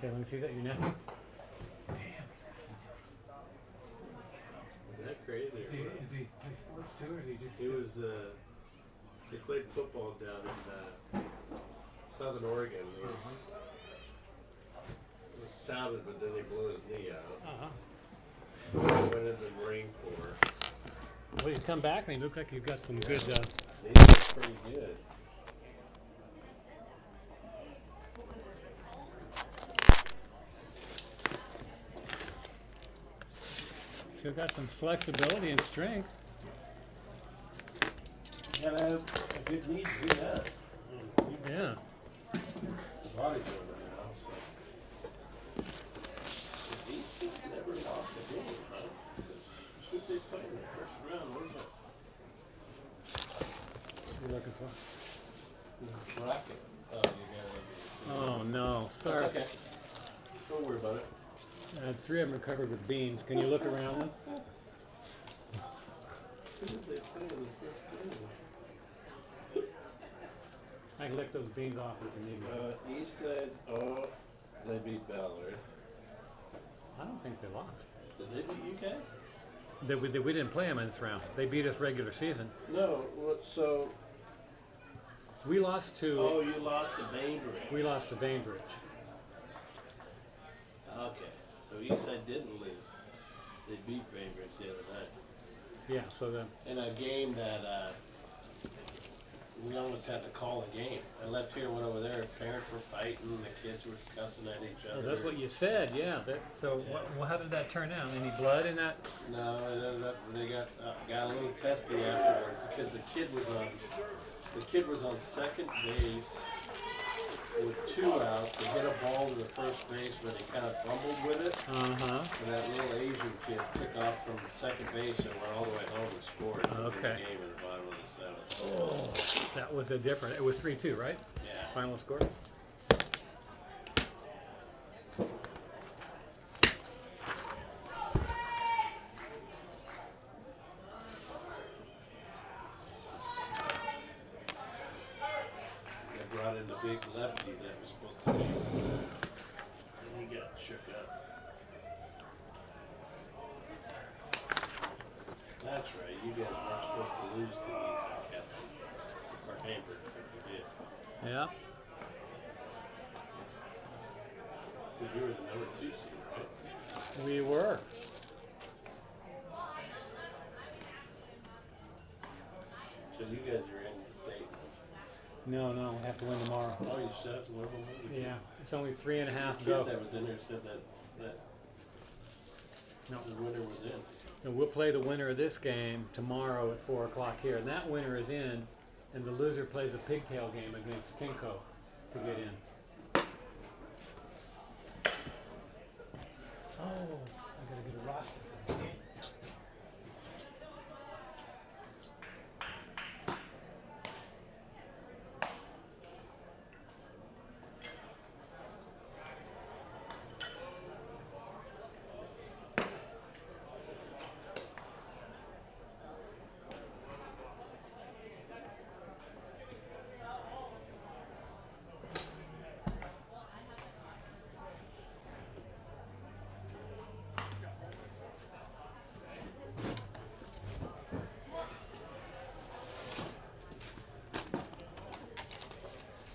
Okay, let me see that. Your nephew? Isn't that crazy? Does he play sports too, or is he just? He was. He played football down in Southern Oregon. He was talented, but then he blew his knee out. Went into the Marine Corps. Well, he's come back and he looks like he's got some good. He looks pretty good. Still got some flexibility and strength. You gotta have a good knee. He does. Yeah. Bodybuilder now, so. He's never lost a game, huh? Should they play in the first round? What is What are you looking for? it? Bracket. Oh, you got it. Oh no, sorry. Okay. Don't worry about it. 3 of them are covered with beans. Can you look around them? Who did they play in the first game? I can lick those beans off if you need me. Eastside, they beat Ballard. I don't think they lost. Did they beat you guys? We didn't play them in this round. They beat us regular season. No, so. We lost to. Oh, you lost to Bainbridge. We lost to Bainbridge. Okay, so Eastside didn't lose. They beat Bainbridge the other night. Yeah, so then. In a game that we almost had to call a game. I left here, went over there. Parents were fighting. The kids were cussing at each other. Oh, that's what you said, yeah. So how did that turn out? Any blood in that? No, it ended up they got a little testy afterwards because the kid was on second base with 2 outs. They hit a ball to the first baseman. He kind of fumbled with it. And that little Asian kid took off from second base and went all the way home and scored. Okay. The game in the bottom of the 7th. Oh, that was a different. It was 3-2, right? Yeah. Final score. They brought in the big lefty that was supposed to be, and he got shook up. That's right, you guys weren't supposed to lose to Eastside Catholic, or Bainbridge, but you did. Yeah. Because you were the number 2 seed, right? We were. So you guys are in the state. No, we have to win tomorrow. Oh, you said it's a little bit. Yeah, it's only 3.5 The to kid go. that was in there said that No. the winner was in. And we'll play the winner of this game tomorrow at 4 o'clock here. And that winner is in, and the loser plays a pigtail game against Kinko to get in. Oh, I gotta get a roster for this game.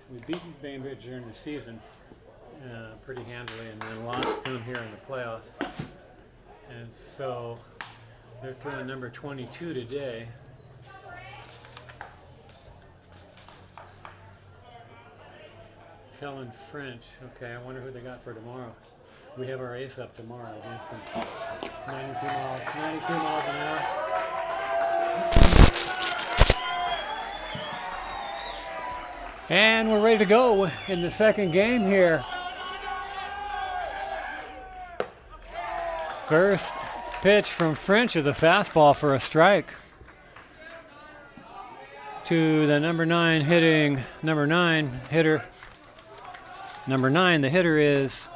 We beat Bainbridge during the season pretty handily, and then lost to them here in the playoffs. And so they're throwing number 22 today. Kellen French. Okay, I wonder who they got for tomorrow. We have our ace up tomorrow against them. 92 miles an hour. And we're ready to go in the second game here. First pitch from French is a fastball for a strike. To the number 9 hitter. Number 9, the hitter is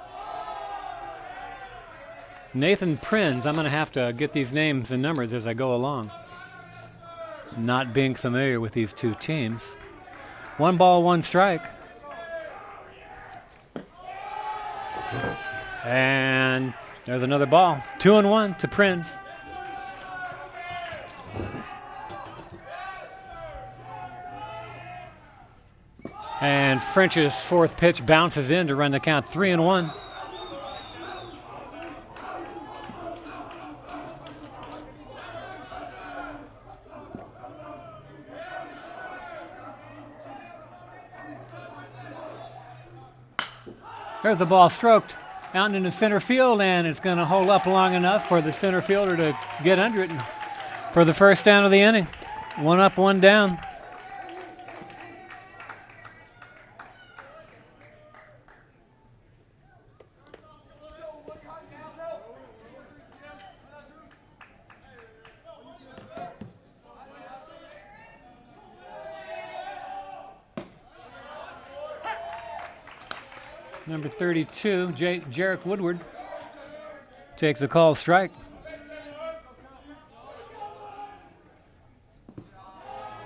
Nathan Prinz. I'm going to have to get these names and numbers as I go along. Not being familiar with these two teams. 1 ball, 1 strike. And there's another ball. 2-1 to Prince. And French's fourth pitch bounces in to run the count 3-1. There's the ball stroked out into center field, and it's going to hold up long enough for the center fielder to get under it for the first down of the inning. 1 up, 1 down. Number 32, Jarek Woodward, takes the call strike.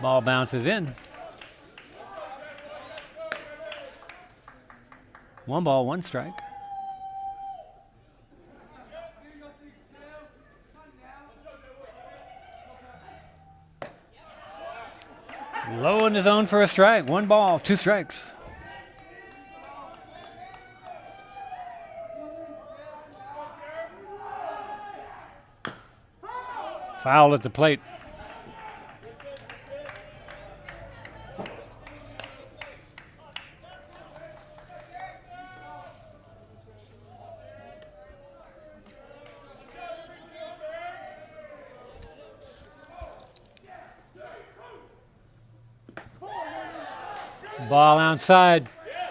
Ball bounces in. 1 ball, 1 strike. Low in the zone for a strike. 1 ball, 2 strikes. Foul at the plate. Ball outside.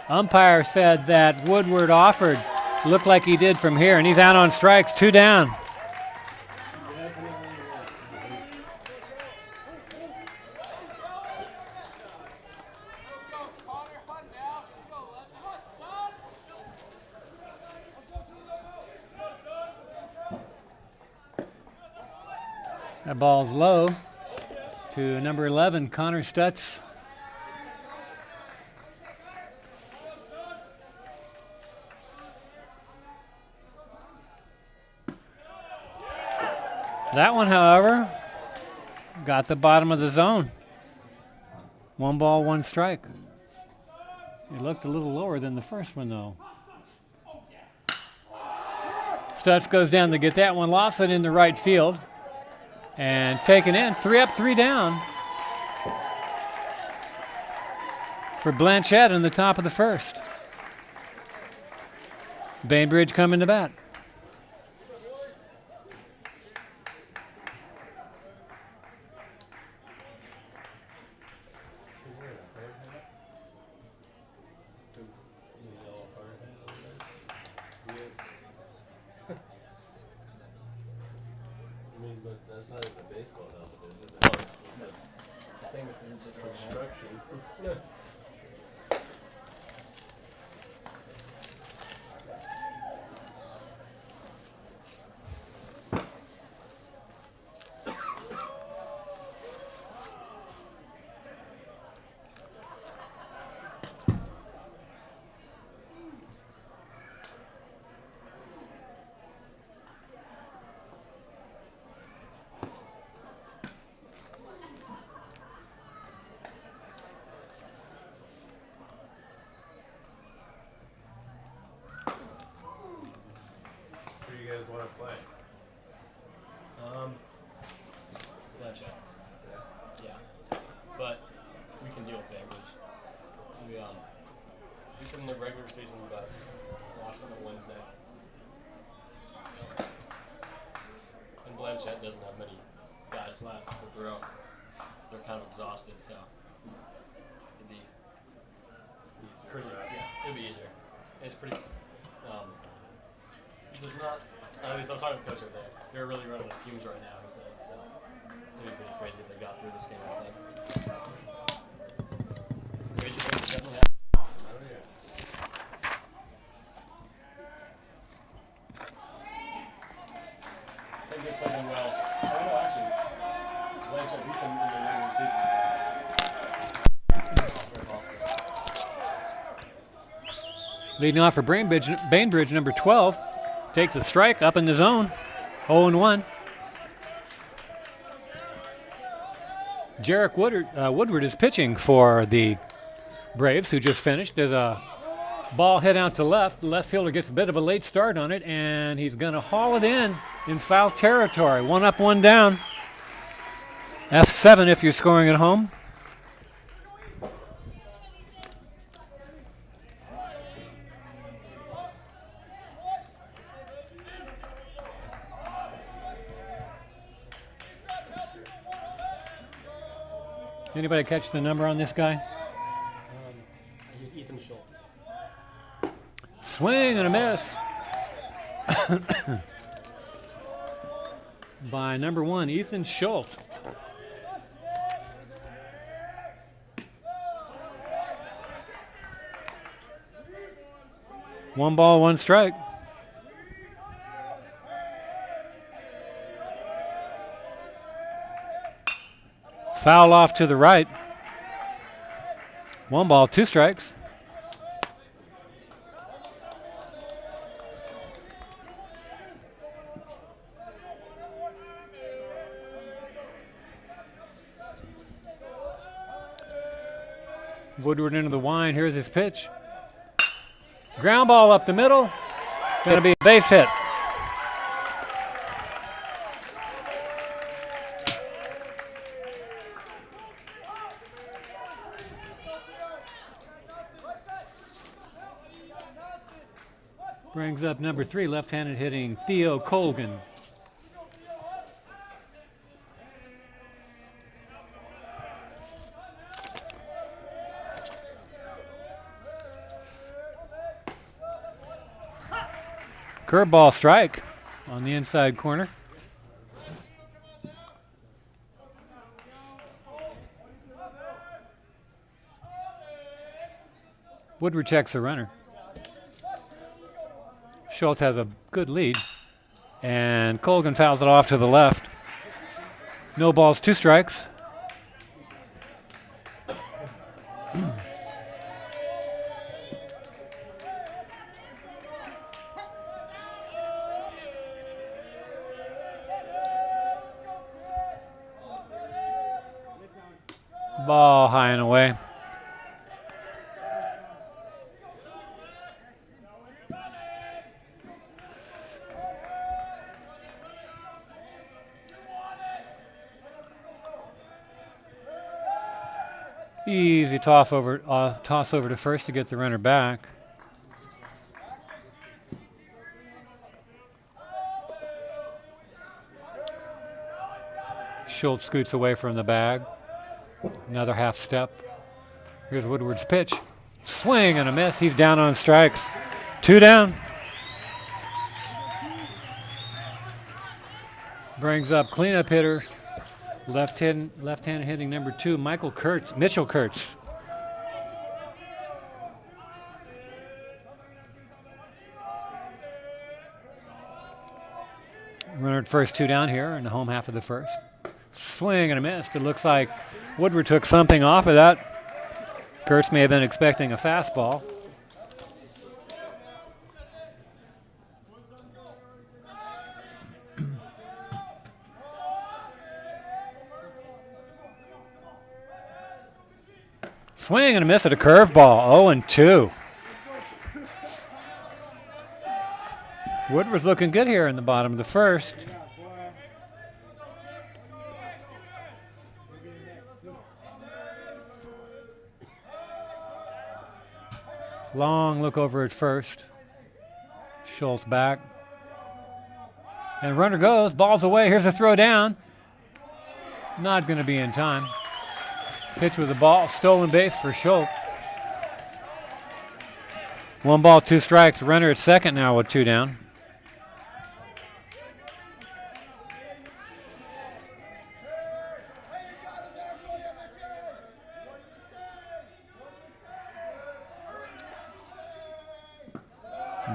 Umpire said that Woodward offered. Looked like he did from here, and he's out on strikes. 2 down. That ball's low to number 11, Connor Stutz. That one, however, got the bottom of the zone. 1 ball, 1 strike. It looked a little lower than the first one, though. Stutz goes down to get that one, lofts it into right field. And taken in, 3 up, 3 down for Blanchet in the top of the first. Bainbridge coming to bat. That's not even a baseball helmet, is it? I think it's in construction. You guys want to play? Blanchet. Yeah. But we can deal with Bainbridge. We from the regular season, but watch them on Wednesday. So. And Blanchet doesn't have many guys left to throw. They're kind of exhausted, so it'd be pretty. Yeah, it'd be easier. It's pretty. There's not. At least I was talking to the coach over there. They're really running the fumes right now. He said so. It'd be pretty crazy if they got through this game. I think. Crazy things definitely happen. I think they played them well. Oh no, actually, Blanchet beat them in the regular season. So. Leading off for Bainbridge, number 12, Takes a strike up in the zone. 0-1. Jarek Woodward is pitching for the Braves, who just finished. There's a ball hit out to left. The left fielder gets a bit of a late start on it, and he's going to haul it in foul territory. 1 up, 1 down. F7 if you're scoring at home. Anybody catch the number on this guy? I use Ethan Schultz. Swing and a miss. By number 1, Ethan Schultz. One ball, 1 strike. Foul off to the right. 1 ball, 2 strikes. Woodward into the wind. Here's his pitch. Ground ball up the middle. Going to be a base hit. Brings up number 3, left-handed hitting Theo Colgan. Curveball strike on the inside corner. Woodward checks the runner. Schultz has a good lead, and Colgan fouls it off to the left. No balls, 2 strikes. Ball high and away. Easy toss over to first to get the runner back. Schultz scoots away from the bag. Another half step. Here's Woodward's pitch. Swing and a miss. He's down on strikes. 2 down. Brings up cleanup hitter. Left-handed hitting number 2, Mitchell Kurtz. Runner at first, 2 down here in the home half of the first. Swing and a miss. It looks like Woodward took something off of that. Kurtz may have been expecting a fastball. Swing and a miss at a curveball. 0-2. Woodward's looking good here in the bottom of the first. Long look over at first. Schultz back. And runner goes. Ball's away. Here's a throw down. Not going to be in time. Pitch with the ball. Stolen base for Schultz. 1 ball, 2 strikes. Runner at second now with 2 down.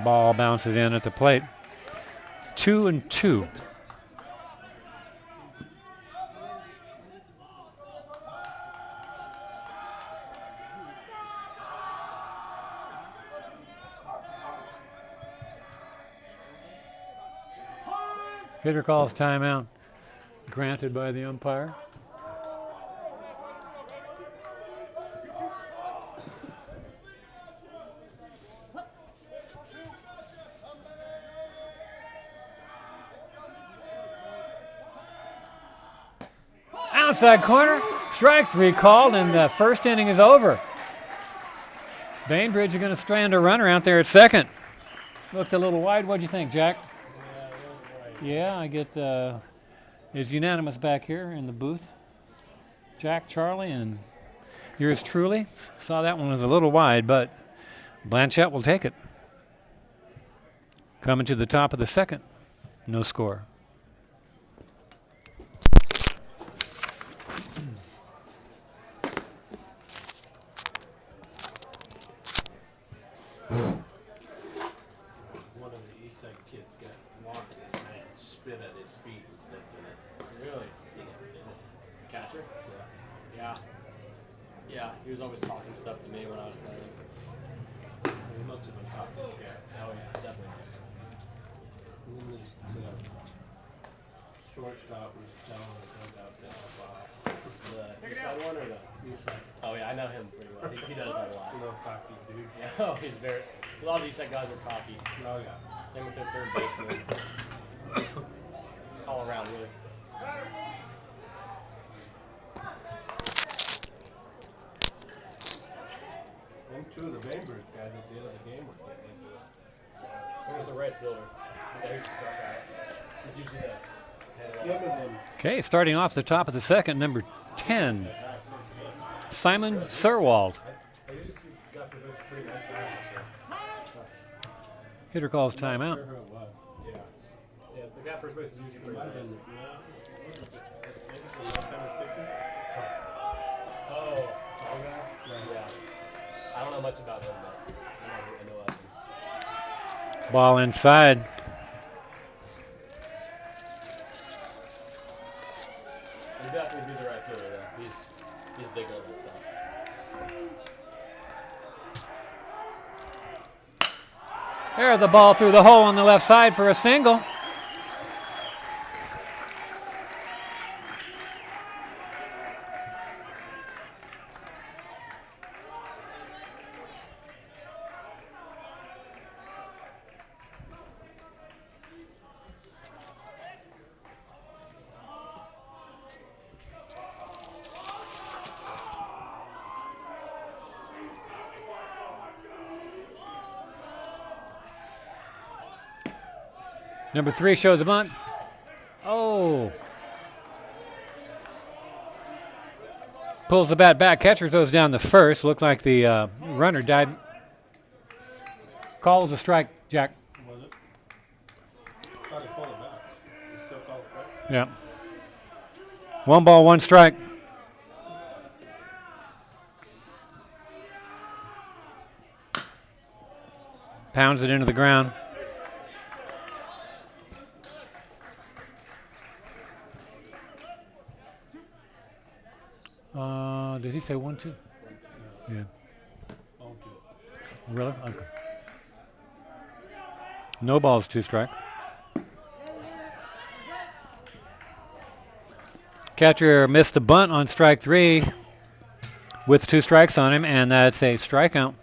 Ball bounces in at the plate. 2-2. Hitter calls timeout. Granted by the umpire. Outside corner, strike 3 called, and the first inning is over. Bainbridge are going to strand a runner out there at second. Looked a little wide. What'd you think, Jack? Yeah, I get it's unanimous back here in the booth. Jack, Charlie, and yours truly. Saw that one was a little wide, but Blanchet will take it. Coming to the top of the second. No score. One of the East Side kids got walked and spit at his feet instead of it. Really? Yeah. Catcher? Yeah. Yeah, he was always talking stuff to me when I was playing. He must have been talking shit. Oh yeah, definitely was. And then there's shortstop was telling the dugout to help off. The east side one or the? East Side, Oh yeah, I know him pretty well. He does that a lot. little cocky dude. Yeah, oh, he's very. A lot of these guys are cocky. Oh yeah. Same with their third baseman. All around, really. And two of the Bainbridge guys at the end of the game were getting into it. There's the right fielder. There he just struck out. It's usually the Him and then Okay, starting off the top of the second, number 10, Simon Serwald. I usually see guys for this pretty nice guy. Hitter calls timeout. who it was. Yeah. Yeah, the guy first base is usually pretty Might have nice. been, maybe the left-handed pitcher. Oh, tall guy? Yeah. I don't know much about him, but I know of him. Ball inside. He'd definitely be the right fielder, though. He's big on this stuff. There's the ball through the hole on the left side for a single. Number 3 shows a bunt. Oh. Pulls the bat back. Catcher throws down the first. Looked like the runner died. Calls a strike, Jack. Was it? Thought he pulled it back. He still called it Yeah. right? 1 ball, 1 strike. Pounds it into the ground. Did he say 1-2? Yeah. Oh, two. Really? Okay. No balls, 2 strike. Catcher missed a bunt on strike 3 with 2 strikes on him, and that's a strikeout.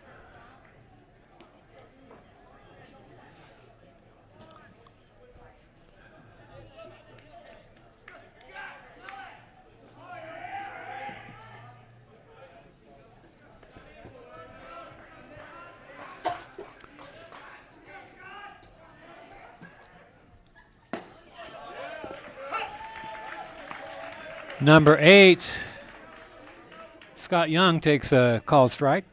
Number 8, Scott Young takes a called strike.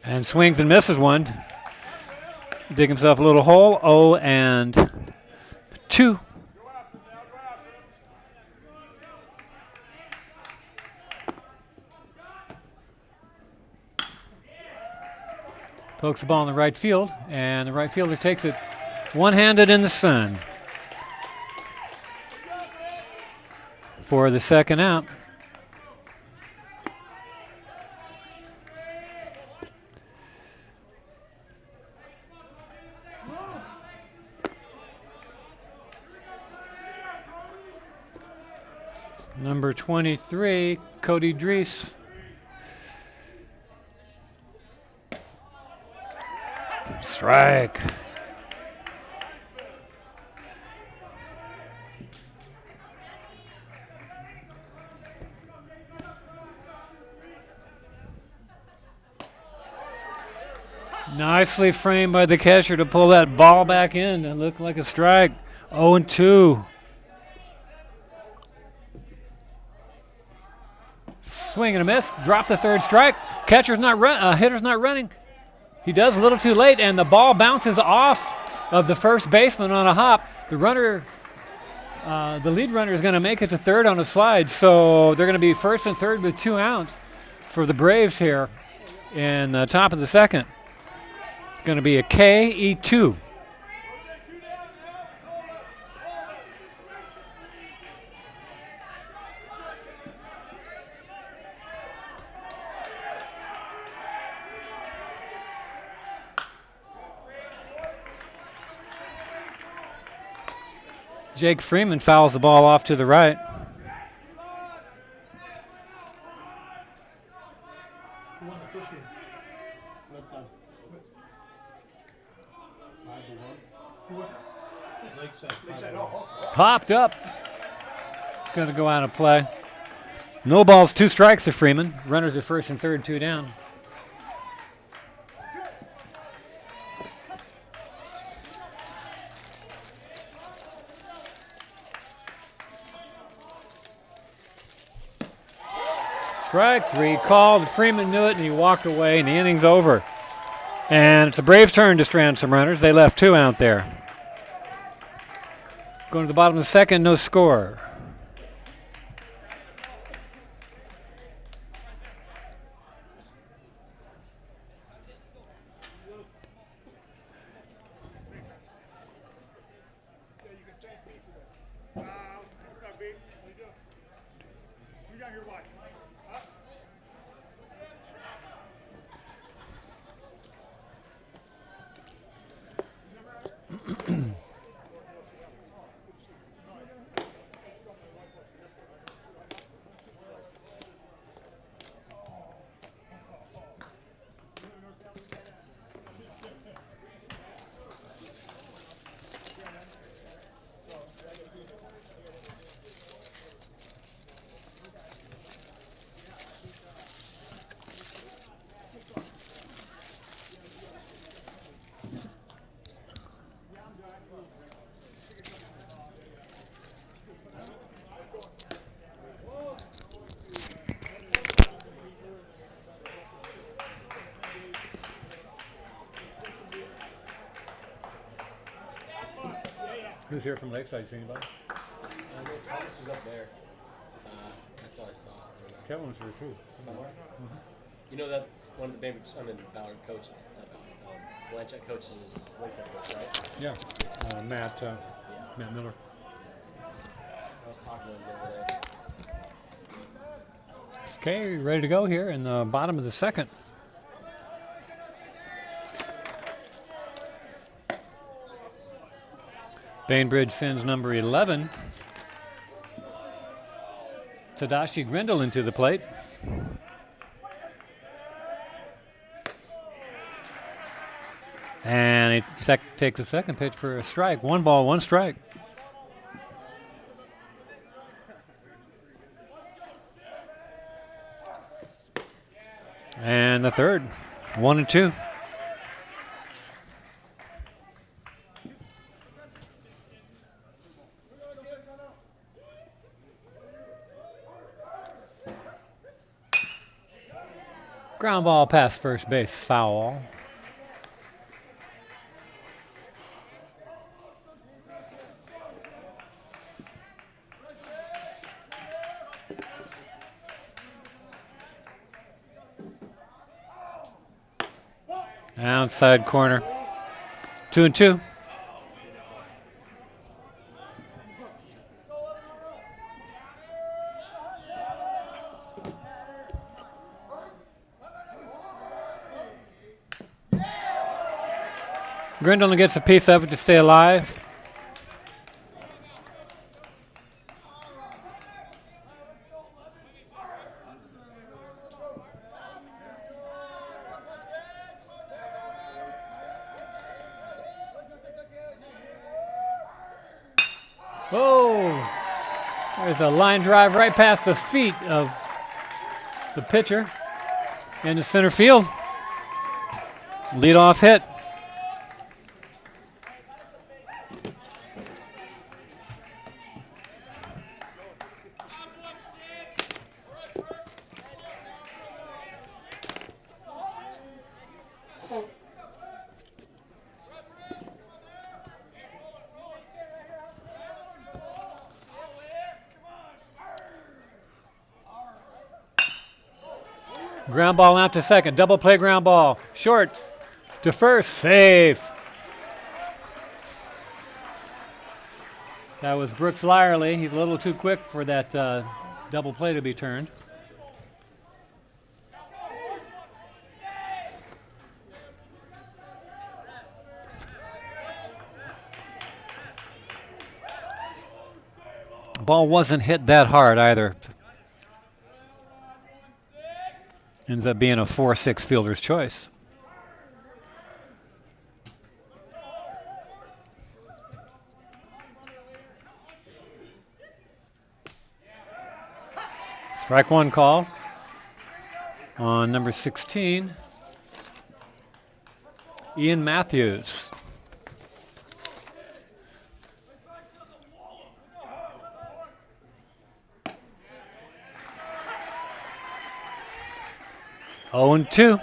And swings and misses one. Dig himself a little hole. 0-2. Pokes the ball in the right field, and the right fielder takes it one-handed in the sun for the second out. Number 23, Cody Dries. Strike. Nicely framed by the catcher to pull that ball back in and look like a strike. 0-2. Swing and a miss. Drop the third strike. Catcher's not hitter's not running. He does a little too late, and the ball bounces off of the first baseman on a hop. The lead runner is going to make it to third on a slide, so they're going to be first and third with 2 outs for the Braves here in the top of the second. It's going to be a KE2. Jake Freeman fouls the ball off to the right. Popped up. It's going to go out of play. No balls, 2 strikes to Freeman. Runners are first and third, 2 down. Strike 3 called. Freeman knew it, and he walked away, and the inning's over. And it's the Braves' turn to strand some runners. They left 2 out there. Going to the bottom of the second, no score. Who's here from Lakeside? See anybody? Thomas was up there. That's all I saw. Kevin was here too. Somewhere. You know that one of the Bainbridge, Ballard coach, Blanchet coaches is Lakeside coach, right? Yeah. Matt Miller. I was talking to him the other day. Okay, ready to go here in the bottom of the second. Bainbridge sends number 11, Tadashi Grindle, into the plate. And he takes the second pitch for a strike. 1 ball, 1 strike. And the third, 1-2. Ground ball past first base, foul. Outside corner. 2-2. Grindle gets a piece of it to stay alive. Oh, there's a line drive right past the feet of the pitcher into center field. Leadoff hit. Ground ball out to second. Double play ground ball. Short to first. Safe. That was Brooks Lyerly. He's a little too quick for that double play to be turned. Ball wasn't hit that hard either. Ends up being a 4-6 fielder's choice. Strike one call on number 16, Ian Matthews. Oh and 2.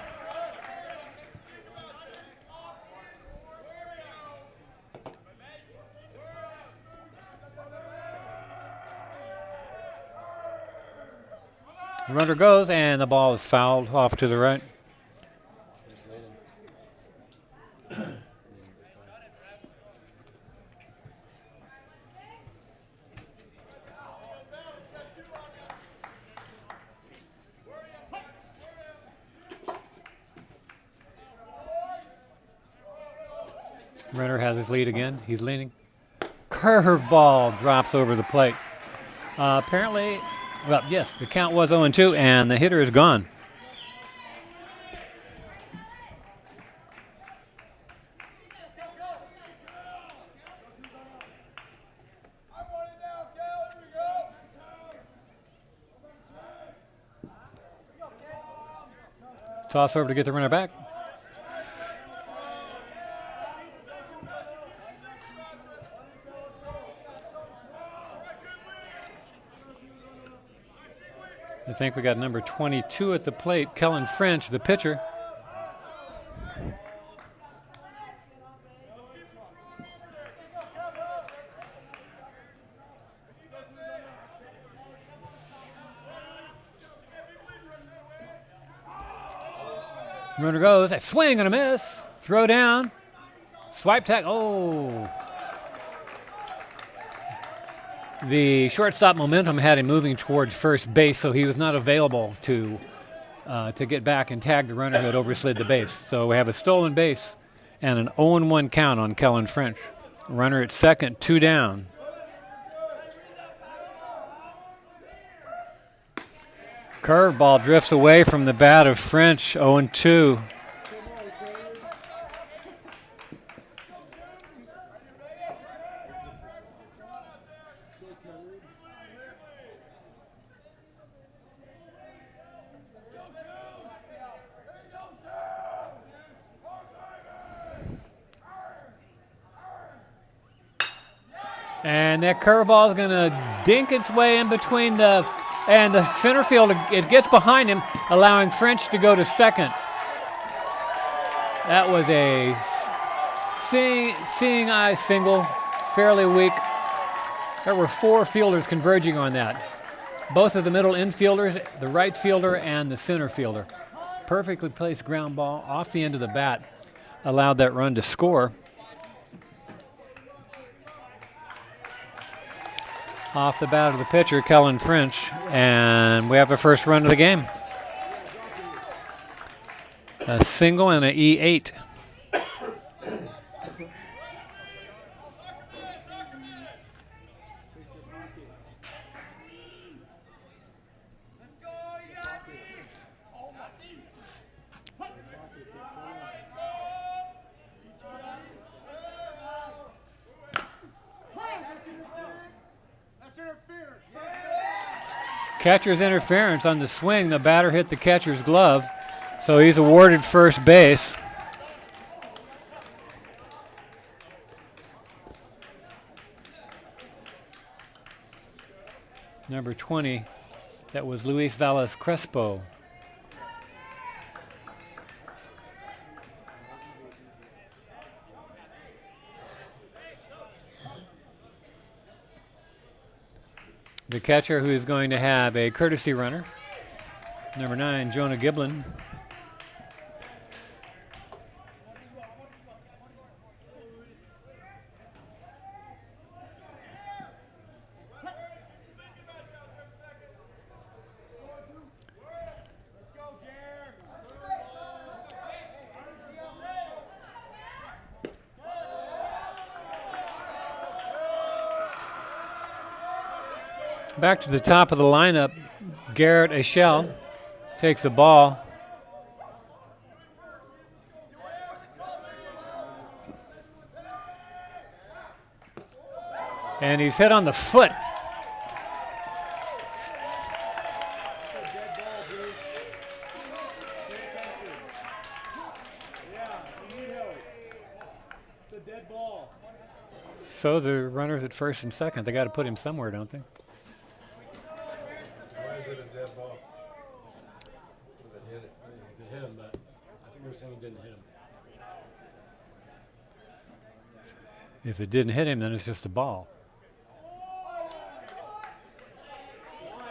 The runner goes, and the ball is fouled off to the right. Runner has his lead again. He's leaning. Curveball drops over the plate. Apparently, well, yes, the count was 0-2, and the hitter is gone. Toss over to get the runner back. I think we got number 22 at the plate, Kellen French, the pitcher. Runner goes, a swing and a miss. Throw down, swipe tag, oh. The shortstop momentum had him moving towards first base, so he was not available to get back and tag the runner who had overslid the base. So we have a stolen base and an 0-1 count on Kellen French. Runner at second, 2 down. Curveball drifts away from the bat of French, 0-2. And that curveball is going to dink its way in between the center field. It gets behind him, allowing French to go to second. That was a seeing eye single, fairly weak. There were 4 fielders converging on that. Both of the middle infielders, the right fielder and the center fielder. Perfectly placed ground ball off the end of the bat allowed that run to score. Off the bat of the pitcher, Kellen French, and we have the first run of the game. A single and an E8. Catcher's interference on the swing. The batter hit the catcher's glove, so he's awarded first base. Number 20, that was Luis Valles Crespo. The catcher who is going to have a courtesy runner, number 9, Jonah Giblin. Back to the top of the lineup, Garrett Eschel takes the ball. And he's hit on the foot. So the runners at first and second, they got to put him somewhere, don't they? Why is it a dead ball? If it hit it. It hit him, but I think they're saying it didn't hit him. If it didn't hit him, then it's just a ball.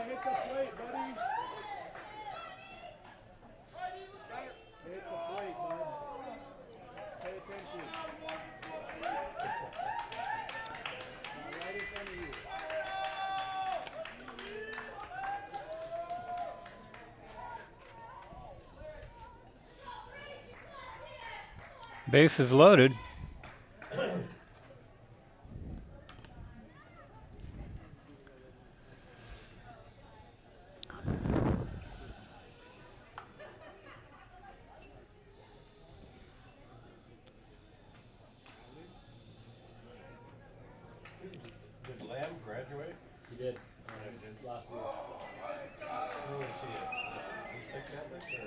Hit the plate, buddy. Hit the plate, bud. Pay attention. Right in front of you. Base is loaded. Did Lamb graduate? He did. Last year. Who was he? Six ethics or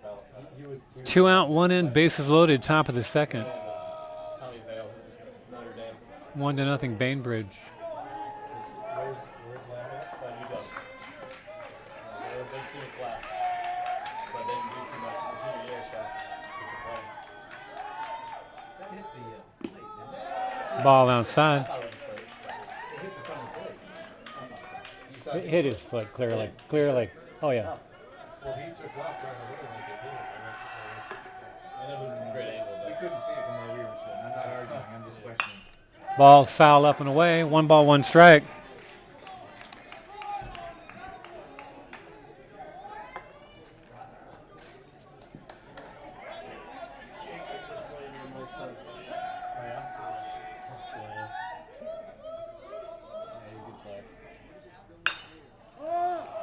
Bell? He was 2 out, 1 in, bases loaded, top of the second. Tommy Vale, Notre Dame. 1-0 Bainbridge. Where's Lamb at? UW. They were a big senior class, but they didn't do too much in the senior year, so he's a player. That hit the plate, didn't it? Ball outside. I thought it was a player. It hit the front of the plate. You saw It hit his foot clearly. Clearly. Oh, yeah. Well, he took off trying to win like they did. And it was a great angle, We but couldn't see it from where we were sitting. I'm not arguing. I'm just questioning. Ball's foul up and away. 1 ball, 1 strike.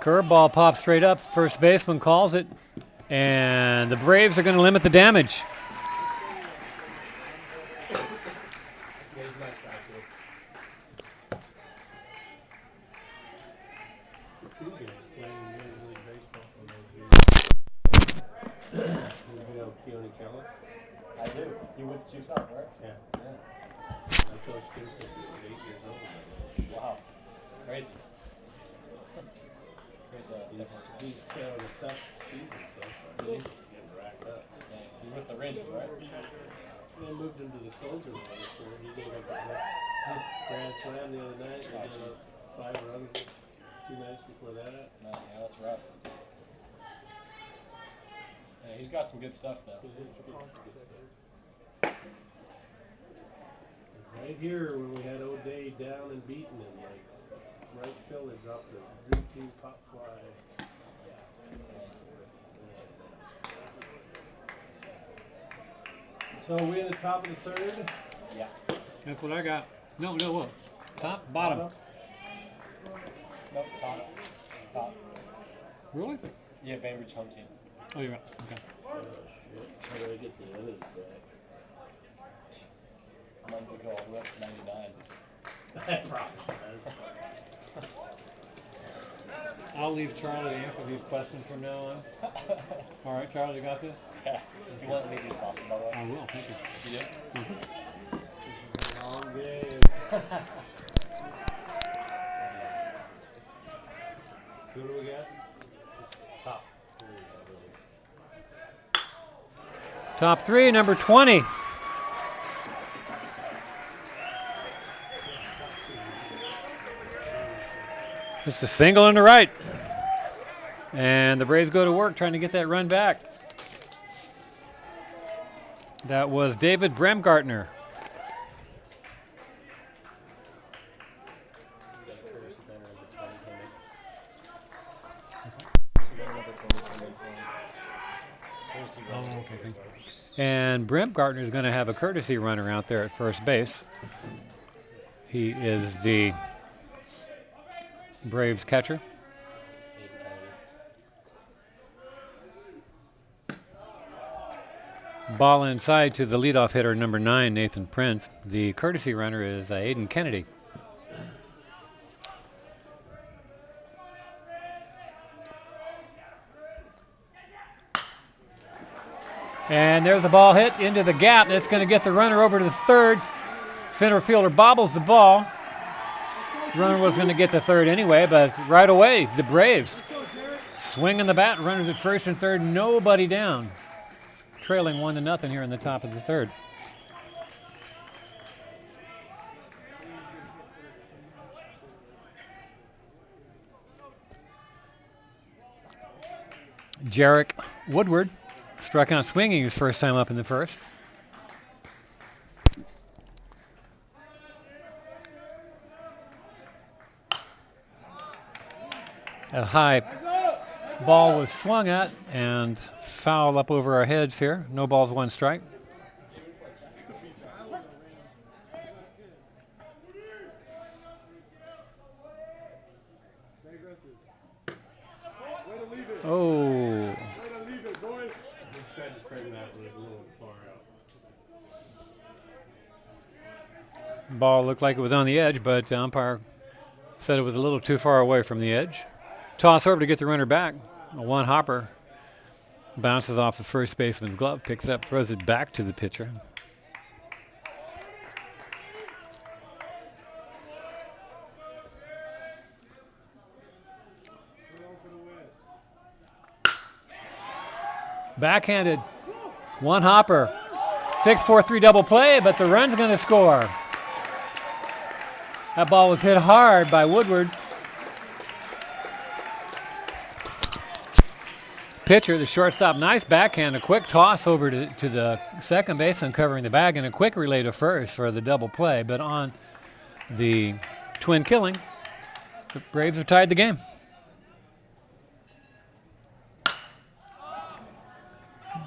Curveball pops straight up. First baseman calls it. And the Braves are going to limit the damage. yeah, he's a nice guy, too. Two guys playing Major League Baseball for those years. You know Keone Keller? I do. He went to Chiefs up, right? Yeah. I coached him since he was 8 years old. Wow. Crazy. Here's He's having a tough season so far. He's getting racked up. He's with the Rangers, right? They moved him to the closer role before. He gave up a grand slam the other night. He gave us 5 runs 2 nights before that. No, yeah, that's rough. Yeah, he's got some good stuff, though. Right here, when we had O'Day down and beaten him, like right field, they dropped a routine pop fly. So we in the top of the third. Yeah. That's what I got. No, what? Top, bottom. Nope, top. Top. Really? Yeah, Bainbridge home team. Oh, you're right. Okay. Oh shit! How do I get the innings back? I'm going to go all the way up to 99. That probably does. I'll leave Charlie to answer these questions from now on. All right, Charlie, you got this? Yeah. You want to leave your sausage, by the way? I will, thank you. You do? This is a long game. Who do we got? This is top 3, I believe. Top 3, number 20. It's a single on the right. And the Braves go to work trying to get that run back. That was David Bremgartner. And Bremgartner is going to have a courtesy runner out there at first base. He is the Braves catcher. Ball inside to the leadoff hitter, number 9, Nathan Prince. The courtesy runner is Aiden Kennedy. And there's a ball hit into the gap. That's going to get the runner over to the third. Center fielder bobbles the ball. Runner was going to get the third anyway, but right away, the Braves swinging the bat. Runners at first and third, nobody down. Trailing 1-0 here in the top of the third. Jarek Woodward struck out swinging his first time up in the first. A high ball was swung at and foul up over our heads here. No balls, 1 strike. Oh. Tried to frame that, but it was a little far out. Ball looked like it was on the edge, but the umpire said it was a little too far away from the edge. Toss over to get the runner back. A one-hopper bounces off the first baseman's glove, picks it up, throws it back to the pitcher. Backhanded. One hopper. 6-4-3 double play, but the run's going to score. That ball was hit hard by Woodward. Pitcher, the shortstop, nice backhand, a quick toss over to the second baseman covering the bag, and a quick relay to first for the double play. But on the twin killing, the Braves have tied the game.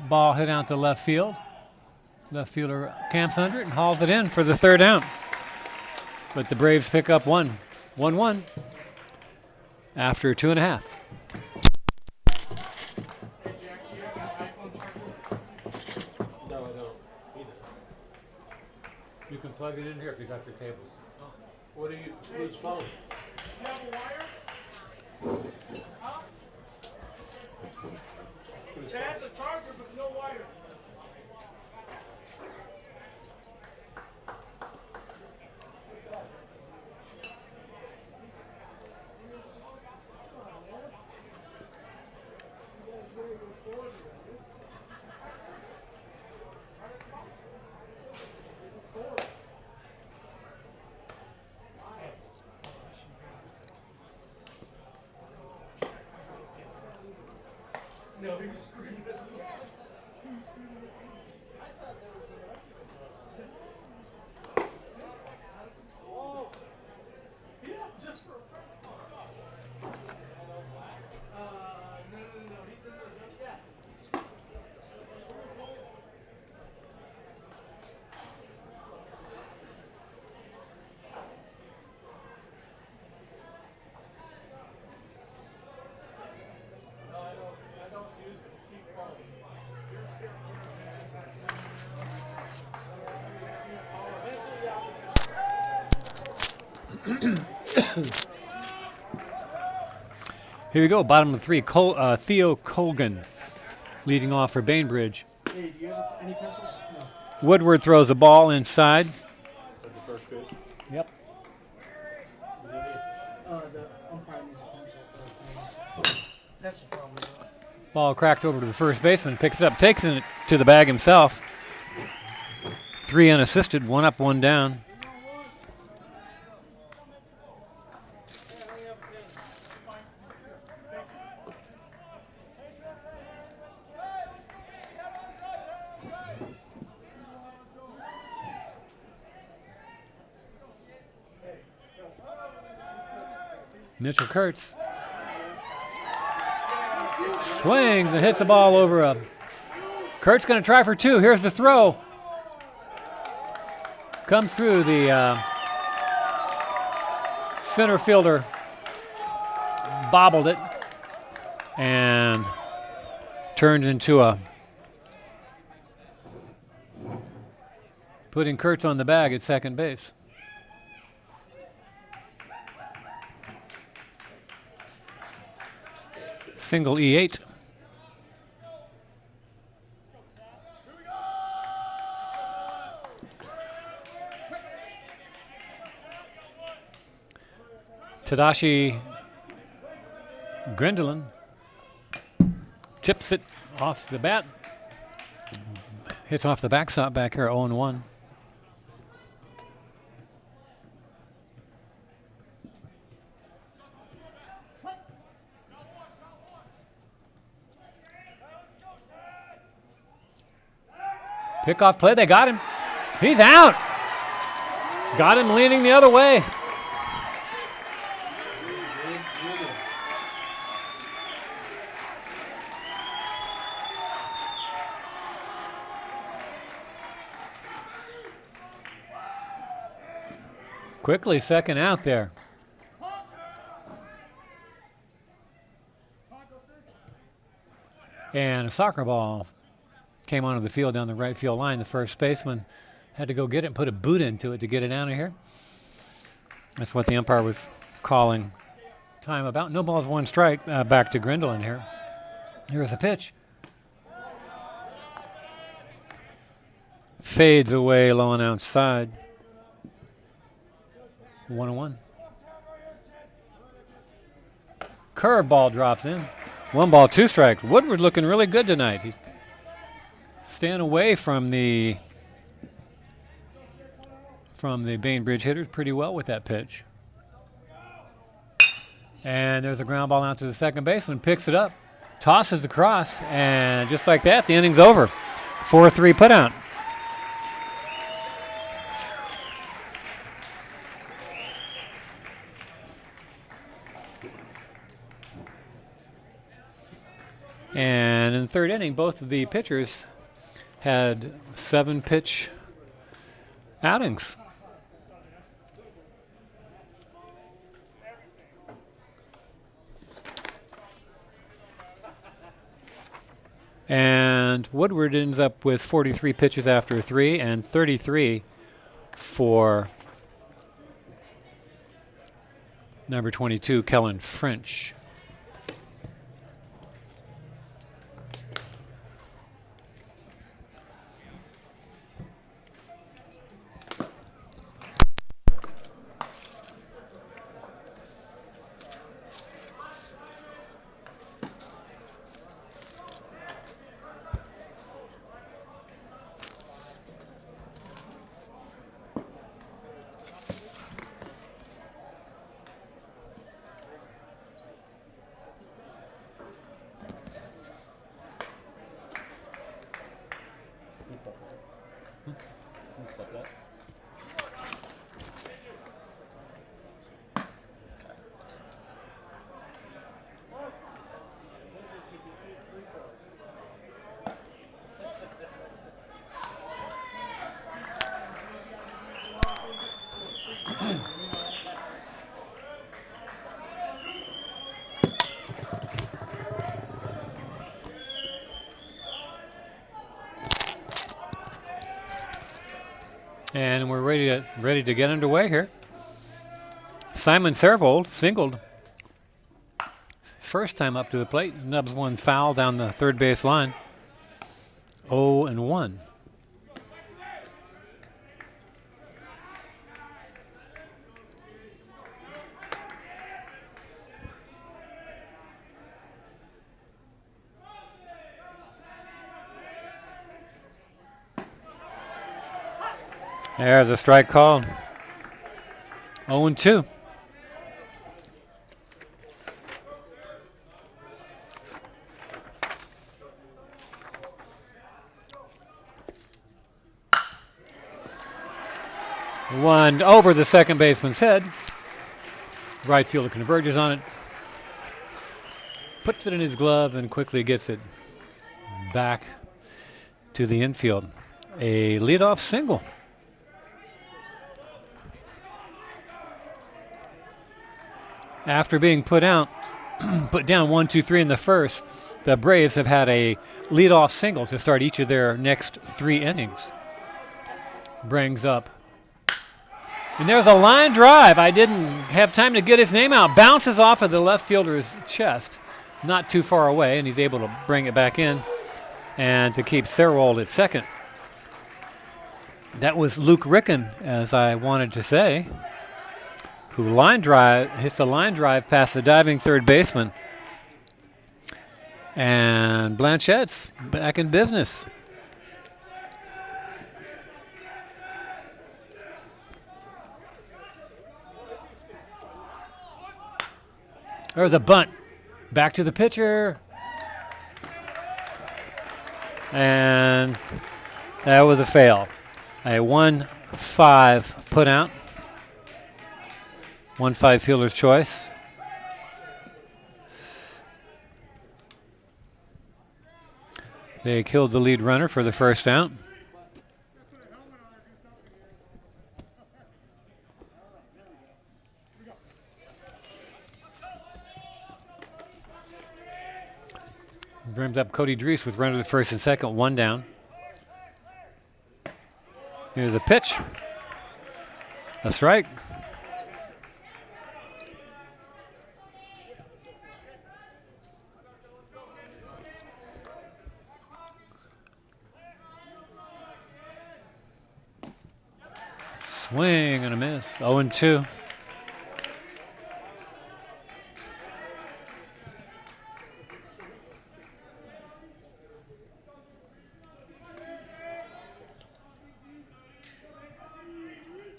Ball hit out to left field. Left fielder camps under it and hauls it in for the third out. But the Braves pick up 1-1 after 2.5. No, I don't. You can plug it in here if you got your cables. What are you? Who's phone? You have a wire? Huh? It has a charger, but no wire. No, he was screaming at me. I thought there was oh. Yeah, just for a no. He's in the yeah. Here we go, bottom of the 3, Theo Colgan leading off for Bainbridge. Hey, do you have any pencils? No. Woodward throws a ball inside. At the first base. Yep. The umpire needs a pencil. Pencil probably. Ball cracked over to the first baseman, picks it up, takes it to the bag himself. 3 unassisted, 1 up, 1 down. Mitchell Kurtz swings and hits the ball over a. Kurtz going to try for 2. Here's the throw. Comes through the center fielder, bobbled it, and turns into a. Putting Kurtz on the bag at second base. Single E8. Tadashi Grendelin tips it off the bat. Hits off the backstop back here, 0-1. Pickoff play, they got him. He's out. Got him leaning the other way. Quickly, second out there. And a soccer ball came onto the field down the right field line. The first baseman had to go get it and put a boot into it to get it out of here. That's what the umpire was calling time about. No balls, 1 strike. Back to Grendelin here. Here's a pitch. Fades away low and outside. 1-1. Curveball drops in. 1 ball, 2 strikes. Woodward looking really good tonight. He's staying away from the Bainbridge hitters pretty well with that pitch. And there's a ground ball out to the second baseman. Picks it up, tosses across, and just like that, the inning's over. 4-3 putout. And in the third inning, both of the pitchers had 7-pitch outings. And Woodward ends up with 43 pitches after 3 and 33 for number 22, Kellen French. And we're ready to get underway here. Simon Servold singled his first time up to the plate. Nubs one foul down the third base line. 0-1. There's a strike called. 0-2. One over the second baseman's head. Right fielder converges on it. Puts it in his glove and quickly gets it back to the infield. A leadoff single. After being put down 1-2-3 in the first, the Braves have had a leadoff single to start each of their next 3 innings. Brings up. And there's a line drive. I didn't have time to get his name out. Bounces off of the left fielder's chest, not too far away, and he's able to bring it back in and to keep Serold at second. That was Luke Ricken, as I wanted to say, who hits the line drive past the diving third baseman. And Blanchet's back in business. There's a bunt. Back to the pitcher. And that was a fail. A 1-5 put out. 1-5 fielder's choice. They killed the lead runner for the first out. Brings up Cody Drees with runner to first and second, 1 down. Here's a pitch. A strike. Swing and a miss. 0-2.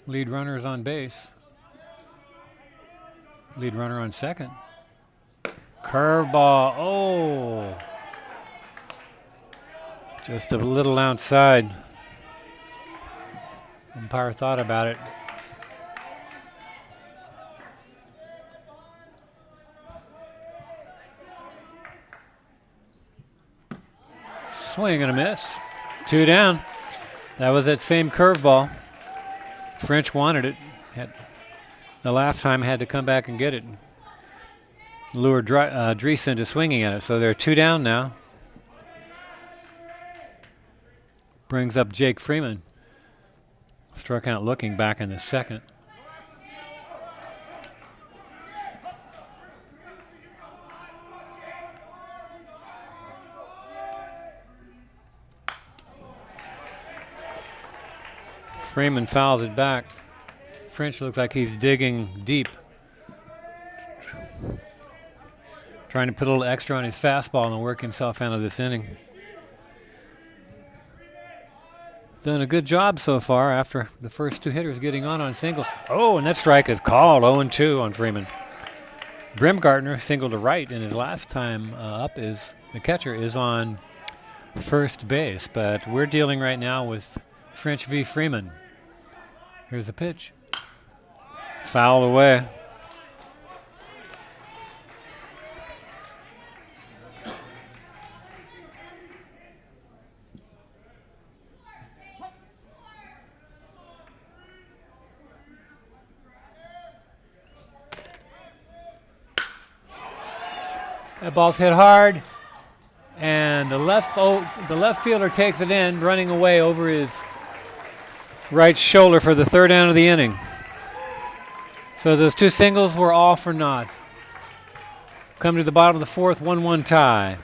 Lead runner is on base. Lead runner on second. Curveball. Oh. Just a little outside. Umpire thought about it. Swing and a miss. 2 down. That was that same curveball. French wanted it. The last time had to come back and get it. Lured Drees into swinging at it. So they're 2 down now. Brings up Jake Freeman. Struck out looking back in the second. Freeman fouls it back. French looks like he's digging deep. Trying to put a little extra on his fastball and work himself out of this inning. Done a good job so far after the first 2 hitters getting on singles. Oh, and that strike is called. 0-2 on Freeman. Brimgartner singled to right, and his last time up is the catcher is on first base. But we're dealing right now with French v. Freeman. Here's a pitch. Fouled away. That ball's hit hard, and the left fielder takes it in, running away over his right shoulder for the 3rd down of the inning. So those 2 singles were all for naught. Come to the bottom of the fourth, 1-1 tie.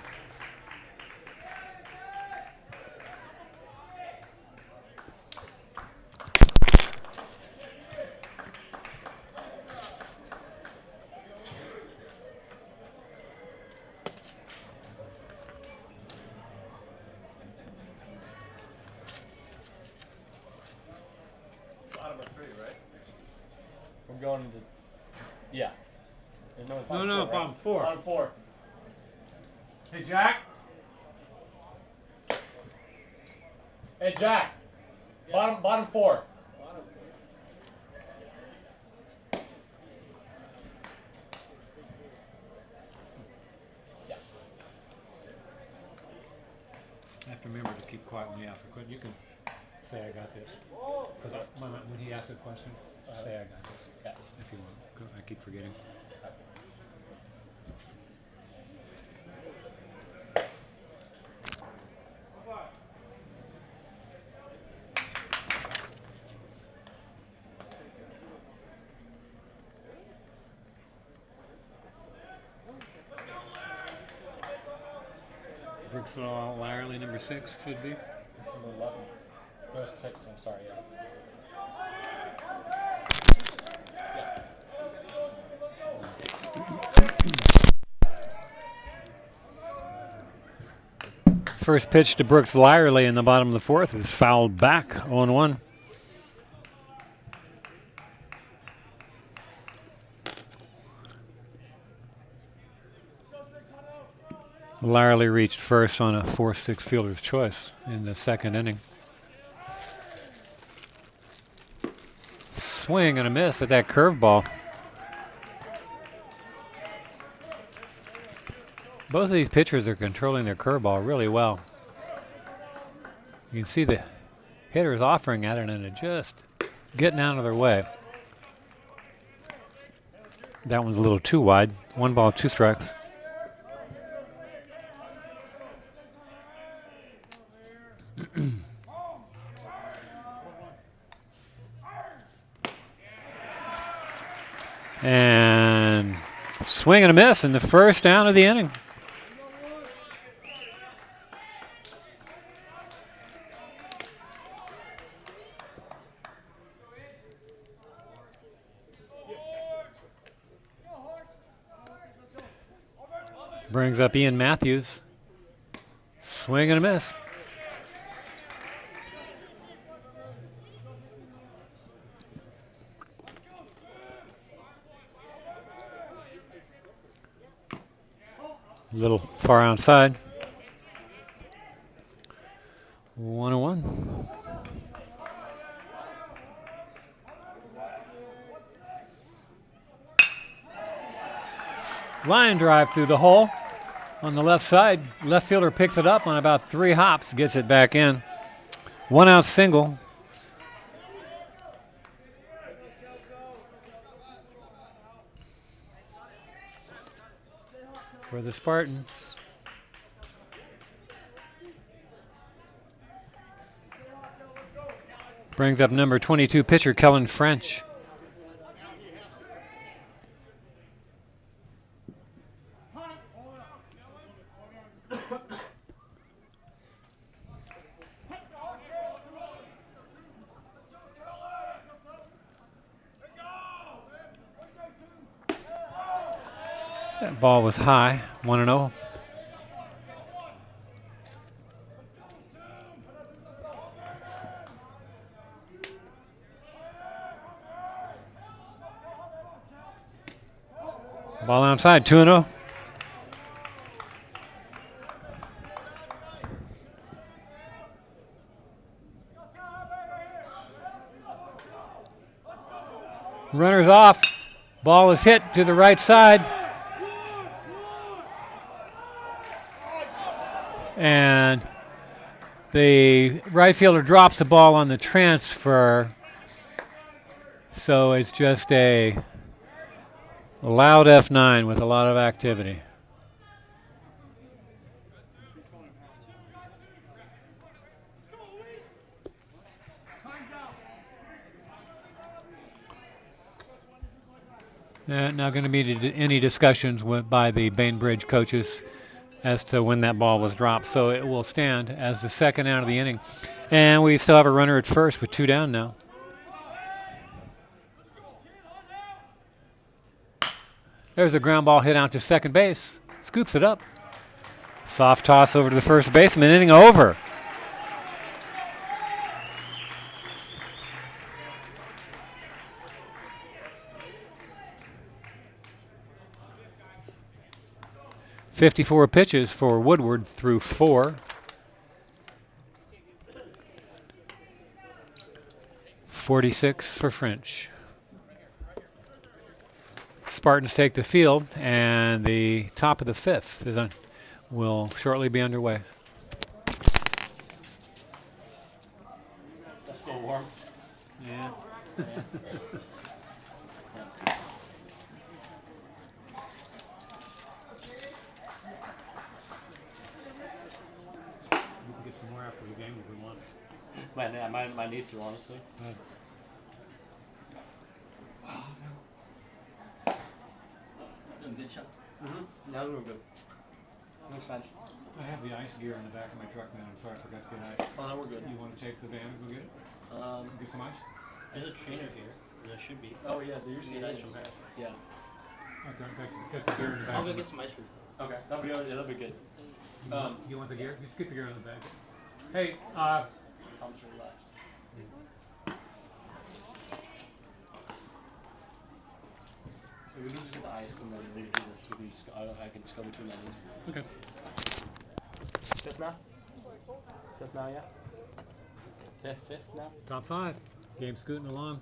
Bottom of 3, right? We're going to. Yeah. There's no, No, no, bottom 4. Bottom 4. Hey, Jack. Hey, Jack. Bottom 4. Yeah. I have to remember to keep quiet when you ask a question. You can say I got this. Because when he asks a question, say I got this. Yeah. If you want. I keep forgetting. Brooks Lyerly, number 6, should be. It's number 11. There's 6, I'm sorry, yeah. First pitch to Brooks Lyerly in the bottom of the fourth is fouled back, 0-1. Lyerly reached first on a 4-6 fielder's choice in the second inning. Swing and a miss at that curveball. Both of these pitchers are controlling their curveball really well. You can see the hitters offering at it and it just getting out of their way. That one's a little too wide. 1 ball, 2 strikes. And swing and a miss in the first down of the inning. Brings up Ian Matthews. Swing and a miss. A little far outside. 1-1. Line drive through the hole on the left side. Left fielder picks it up on about 3 hops, gets it back in. 1 out single. For the Spartans. Brings up number 22 pitcher Kellen French. That ball was high, 1-0. Ball outside, 2-0. Runners off. Ball is hit to the right side. And the right fielder drops the ball on the transfer. So it's just a loud F9 with a lot of activity. Not going to be any discussions by the Bainbridge coaches as to when that ball was dropped. So it will stand as the second out of the inning. And we still have a runner at first with 2 down now. There's a ground ball hit out to second base. Scoops it up. Soft toss over to the first baseman. Inning over. .54 pitches for Woodward through 4. 46 for French. Spartans take the field, and the top of the 5th will shortly be underway. That's still warm. Yeah. We can get some more after the game if we want. My need to, honestly. Good shot. Now we're good. Next time. I have the ice gear in the back of my truck now. I'm sorry I forgot to get ice. Oh, no, we're good. You want to take the van and go get it? Get some ice? There's a trainer here. There should be. Oh yeah, there usually is. From there. Yeah. Okay, get the gear in the back. I'll go get some ice for you. Okay, that'll be good. You want the gear? Just get the gear in the back. Hey, Tom's relaxed. We can just get the ice and then leave this. I can just go between my knees. okay. Fifth now? Fifth now, yeah? Fifth now? Top 5. Game scooting along.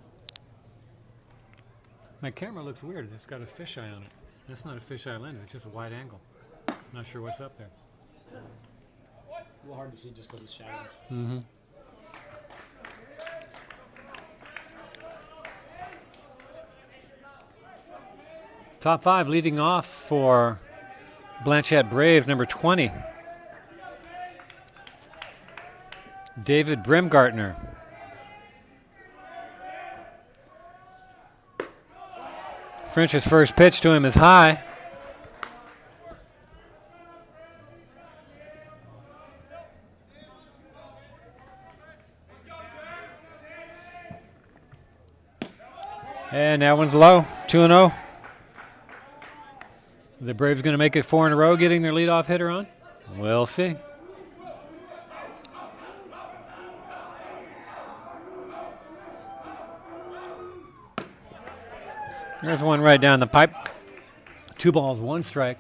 My camera looks weird. It's got a fisheye on it. That's not a fisheye lens. It's just a wide angle. Not sure what's up there. A little hard to see just because of the shadows. Mm-hmm. Top 5 leading off for Blanchet Brave, number 20. David Brimgartner. French's first pitch to him is high. And that one's low, 2-0. The Braves going to make it 4 in a row, getting their leadoff hitter on? We'll see. There's one right down the pipe. 2 balls, 1 strike.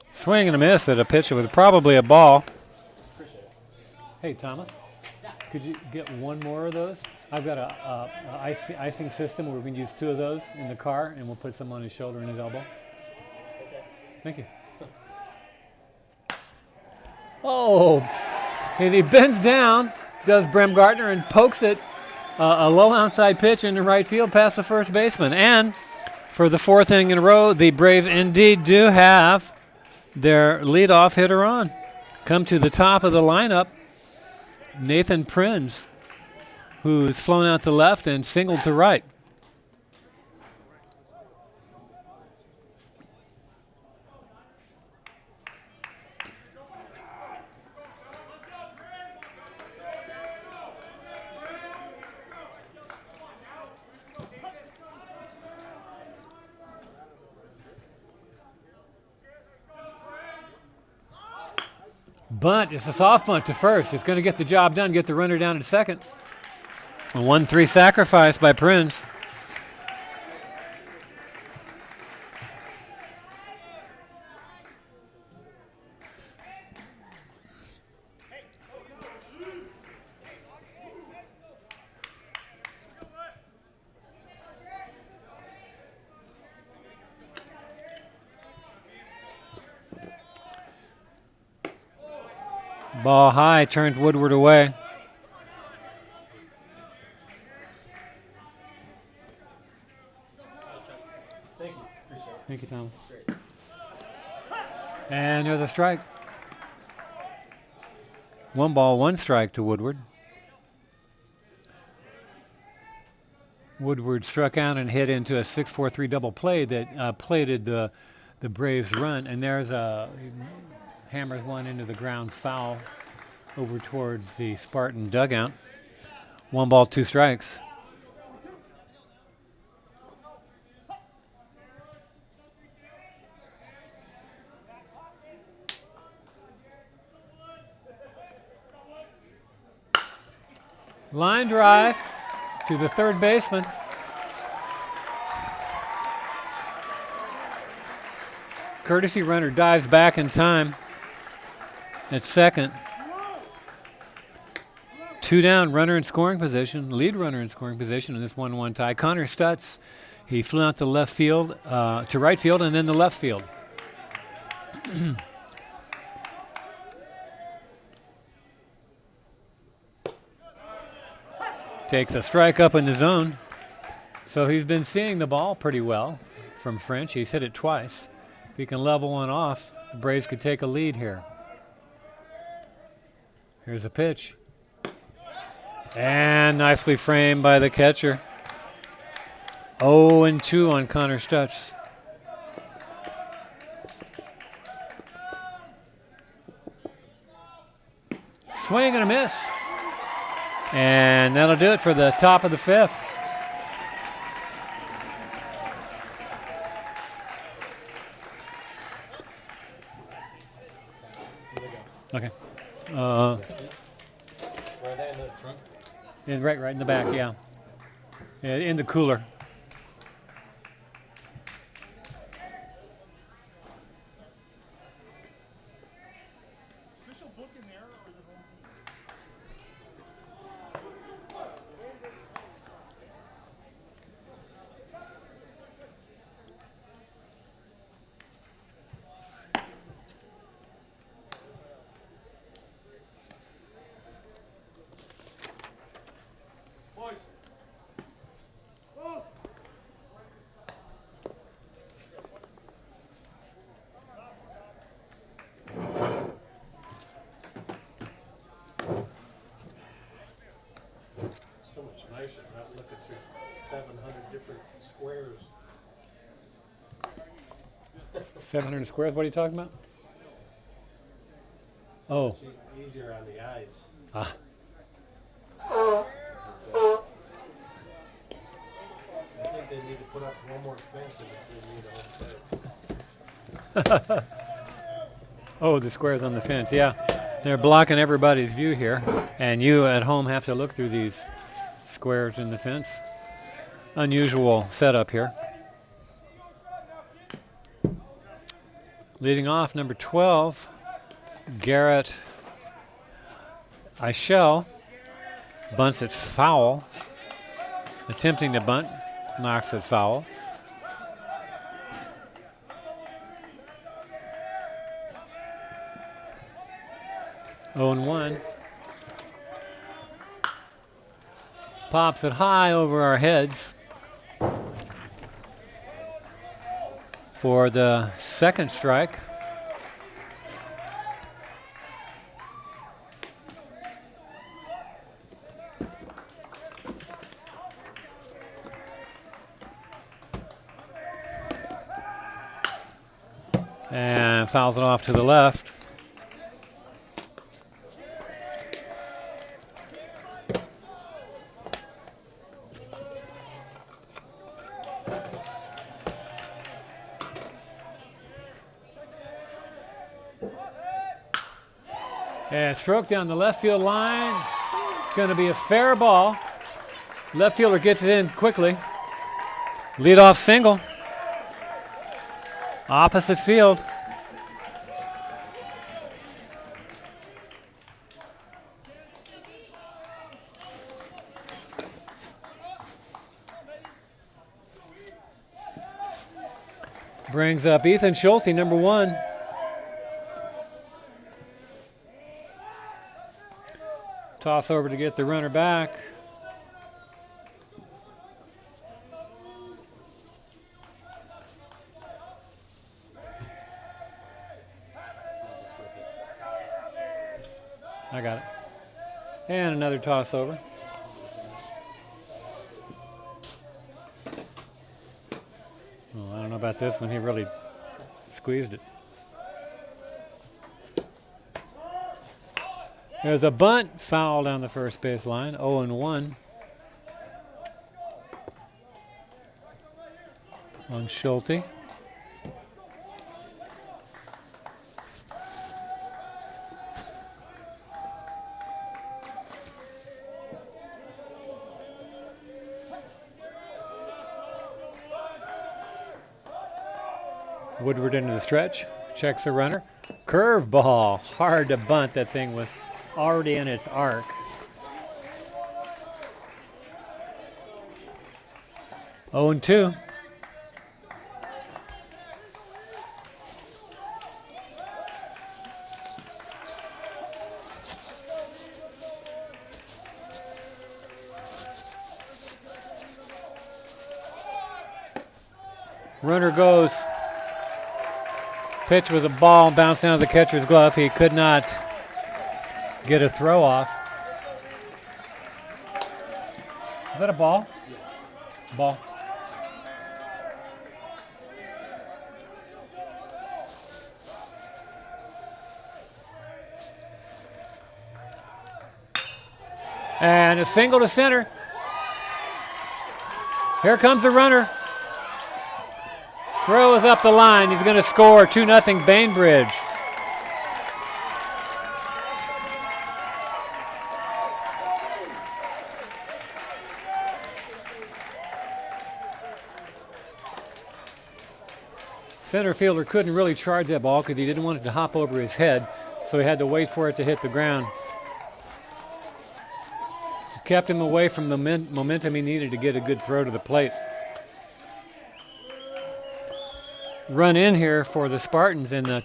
Swing and a miss at a pitch. It was probably a ball. Hey, Thomas, could you get one more of those? I've got a icing system where we can use 2 of those in the car, and we'll put some on his shoulder and his elbow. Okay. Thank you. Oh, and he bends down, does Brimgartner, and pokes it a low outside pitch into right field past the first baseman. And for the 4th inning in a row, the Braves indeed do have their leadoff hitter on. Come to the top of the lineup, Nathan Prinz, who's flown out to left and singled to right. Bunt. It's a soft bunt to first. It's going to get the job done, get the runner down at second. A 1-3 sacrifice by Prince. Ball high, turned Woodward away. Thank you. Appreciate it. Thank you, Tom. Great. And there's a strike. 1 ball, 1 strike to Woodward. Woodward struck out and hit into a 6-4-3 double play that plated the Braves' run, and there's a hammers one into the ground foul over towards the Spartan dugout. 1 ball, 2 strikes. Line drive to the third baseman. Courtesy runner dives back in time at second. 2 down, runner in scoring position, lead runner in scoring position in this 1-1 tie. Connor Stutz, he flew out to left field, to right field, and then the left field. Takes a strike up in the zone. So he's been seeing the ball pretty well from French. He's hit it twice. If he can level one off, the Braves could take a lead here. Here's a pitch. And nicely framed by the catcher. 0-2 on Connor Stutz. Swing and a miss. And that'll do it for the top of the 5th. Okay. Were they in the trunk? Right in the back, yeah. In the cooler. So much nicer not looking through 700 different squares. 700 squares, what are you talking about? Oh. Easier on the eyes. Ah. I think they need to put up one more fence if they need a whole set. Oh, the squares on the fence, yeah. They're blocking everybody's view here, and you at home have to look through these squares in the fence. Unusual setup here. Leading off, number 12, Garrett Eichel bunts it foul. Attempting to bunt, knocks it foul. Oh and 1. Pops it high over our heads for the second strike. And fouls it off to the left. And stroke down the left field line. It's going to be a fair ball. Left fielder gets it in quickly. Leadoff single. Opposite field. Brings up Ethan Schulte, number 1. Toss over to get the runner back. I got it. And another toss over. Well, I don't know about this one. He really squeezed it. There's a bunt, foul down the first base line, 0-1 on Schulte. Woodward into the stretch, checks the runner. Curveball, hard to bunt. That thing was already in its arc. Oh and 2. Runner goes. Pitch was a ball, bounced down to the catcher's glove. He could not get a throw off. Is that a ball? Ball. And a single to center. Here comes the runner. Throws up the line. He's going to score 2-0 Bainbridge. Center fielder couldn't really charge that ball because he didn't want it to hop over his head, so he had to wait for it to hit the ground. Kept him away from the momentum he needed to get a good throw to the plate. Run in here for the Spartans in the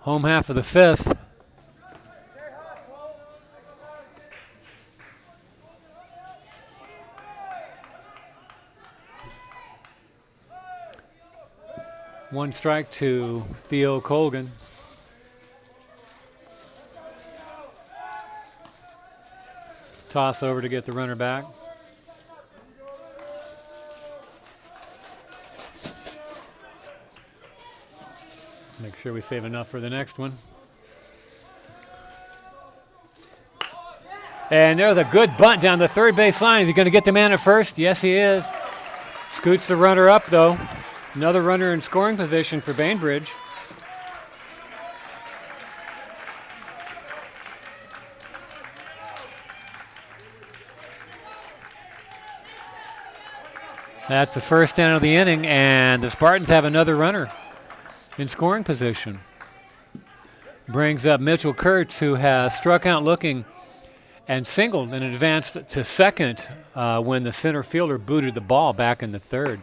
home half of the fifth. One strike to Theo Colgan. Toss over to get the runner back. Make sure we save enough for the next one. And there's a good bunt down the third base line. Is he going to get the man at first? Yes, he is. Scoots the runner up, though. Another runner in scoring position for Bainbridge. That's the first down of the inning, and the Spartans have another runner in scoring position. Brings up Mitchell Kurtz, who has struck out looking and singled and advanced to second when the center fielder booted the ball back in the third.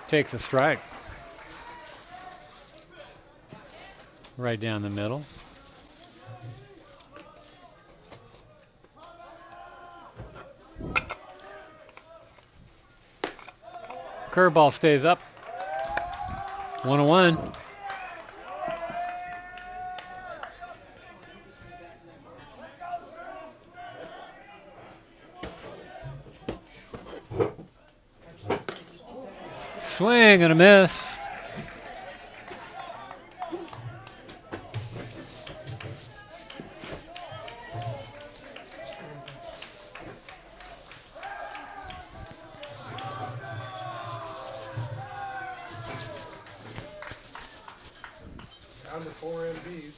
Takes a strike. Right down the middle. Curveball stays up. 1-1. Swing and a miss. Down to 4 MBs.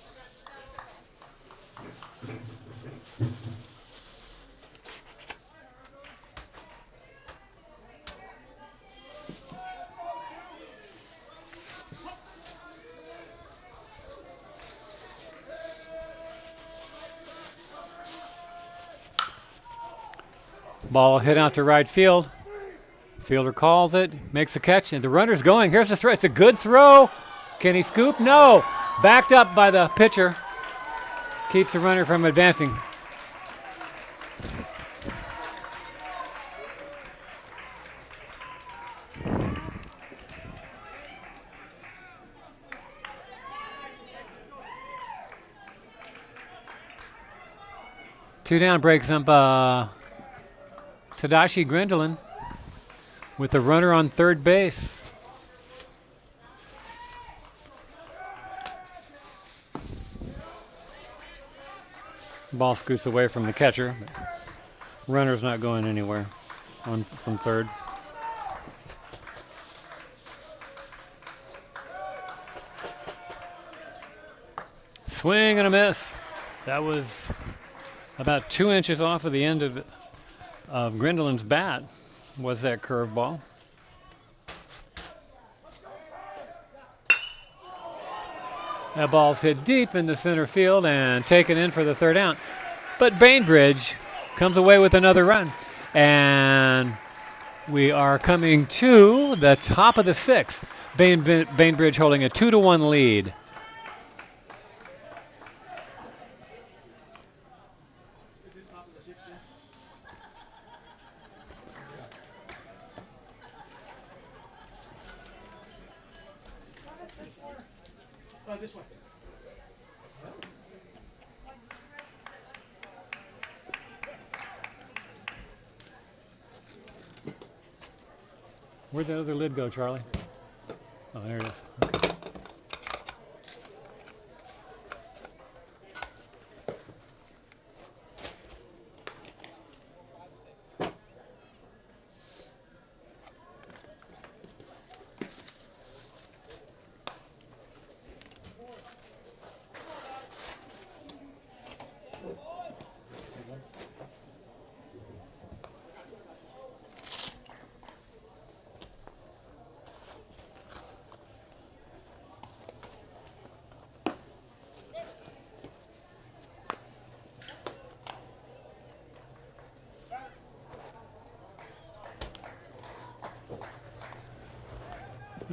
Ball hit out to right field. Fielder calls it, makes a catch, and the runner's going. Here's the throw. It's a good throw. Can he scoop? No. Backed up by the pitcher. Keeps the runner from advancing. Two down breaks up Tadashi Grendelin with a runner on third base. Ball scoots away from the catcher. Runner's not going anywhere on from third. Swing and a miss. That was about 2 inches off of the end of Grendelin's bat, was that curveball. That ball's hit deep into center field and taken in for the third out. But Bainbridge comes away with another run. And we are coming to the top of the sixth. Bainbridge holding a 2-1 lead. This way. Where'd the other lid go, Charlie? Oh, there it is.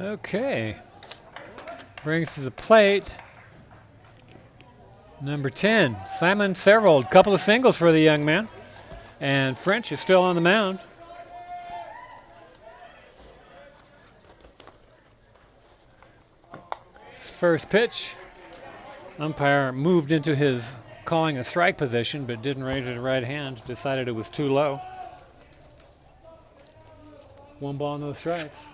Okay. Okay. Brings to the plate number 10, Simon Severold. Couple of singles for the young man. And French is still on the mound. First pitch. Umpire moved into his calling a strike position, but didn't raise his right hand. Decided it was too low. 1 ball, no strikes.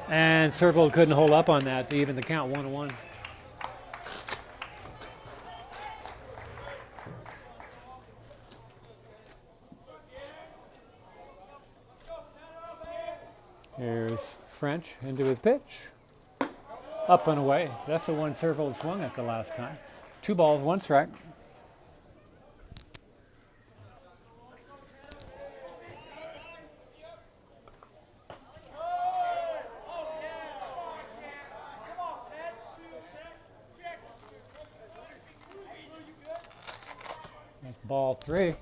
And Severold couldn't hold up on that to even the count 1-1. Here's French into his pitch. Up and away. That's the one Severold swung at the last time. 2 balls, 1 strike. That's ball 3.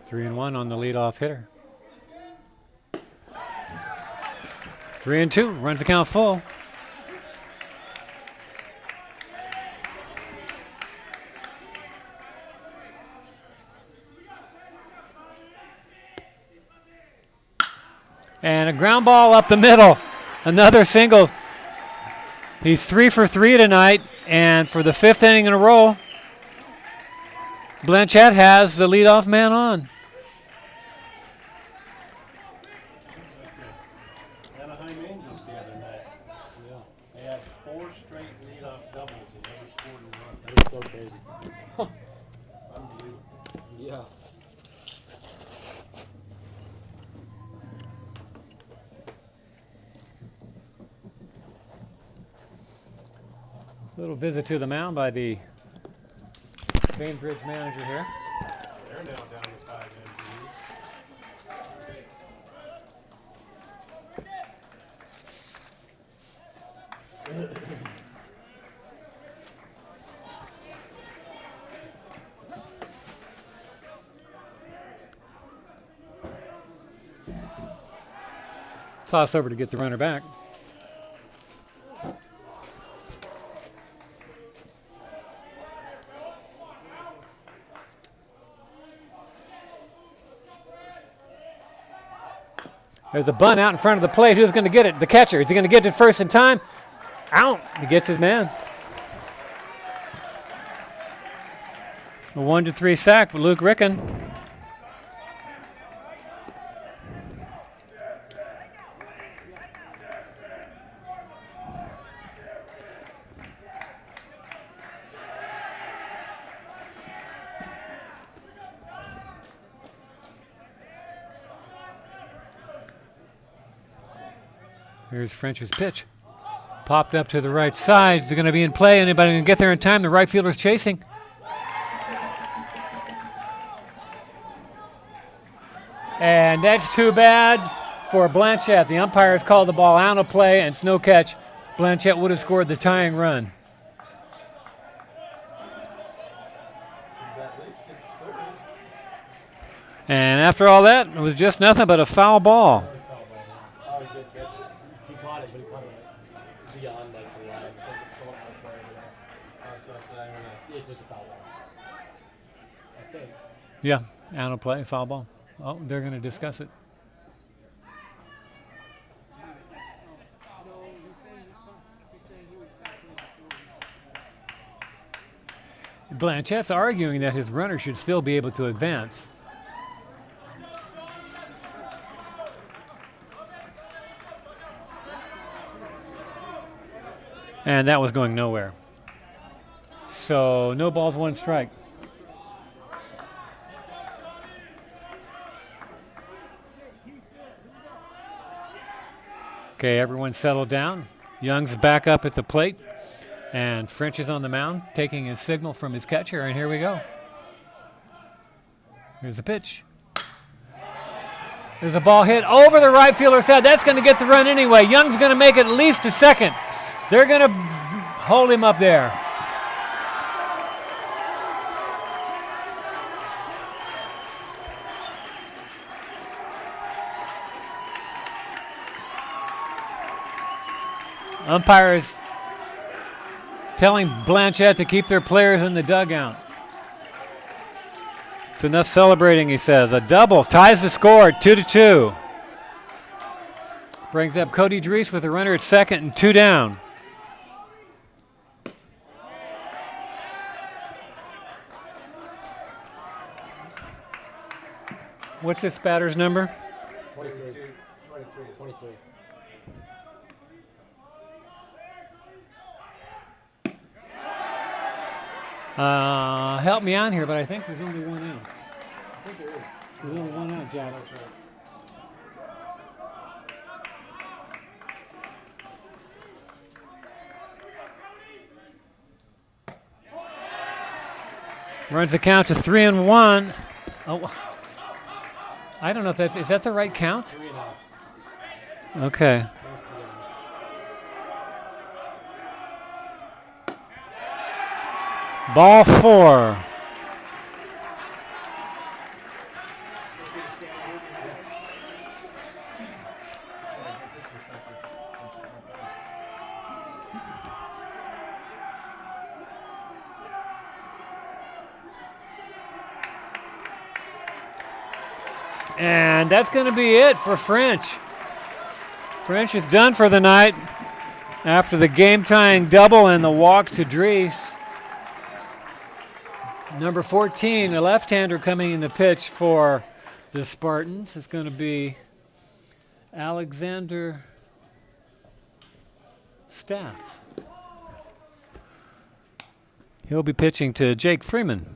Three and 1 on the leadoff hitter. 3-2, runs the count full. And a ground ball up the middle. Another single. He's 3 for 3 tonight, and for the 5th inning in a row, Blanchet has the leadoff man on. Anaheim Angels the other night. Yeah. They had 4 straight leadoff doubles and never scored a run. That is so crazy. Unbelievable. Yeah. Little visit to the mound by the Bainbridge manager here. They're now down to 5 MVs. Toss over to get the runner back. There's a bunt out in front of the plate. Who's going to get it? The catcher. Is he going to get it first in time? Out. He gets his man. A 1-3 sack with Luke Ricken. Here's French's pitch. Popped up to the right side. Is it going to be in play? Anybody going to get there in time? The right fielder's chasing. And that's too bad for Blanchet. The umpires called the ball out of play, and it's no catch. Blanchet would have scored the tying run. And after all that, it was just nothing but a foul ball. Oh, he did catch it. He caught it, but he caught it beyond like the line. It's just a foul ball. I think. Yeah, out of play, foul ball. Oh, they're going to discuss it. Blanchet's arguing that his runner should still be able to advance. And that was going nowhere. So no balls, one strike. Okay, everyone settled down. Young's back up at the plate. And French is on the mound, taking his signal from his catcher, and here we go. Here's the pitch. There's a ball hit over the right fielder's head. That's going to get the run anyway. Young's going to make it at least a second. They're going to hold him up there. Umpires telling Blanchet to keep their players in the dugout. It's enough celebrating, he says. A double ties the score, 2-2. Brings up Cody Dries with a runner at second and 2 down. What's this batter's number? 23. Help me out here, but I think there's only one out. I think there is. There's only one out, Jack. That's right. Runs the count to 3-1. Oh, I don't know if is that the right count? 3 and out. Okay. Ball 4. And that's going to be it for French. French is done for the night after the game-tying double and the walk to Dries. Number 14, a left-hander coming in the pitch for the Spartans. It's going to be Alexander Staff. He'll be pitching to Jake Freeman.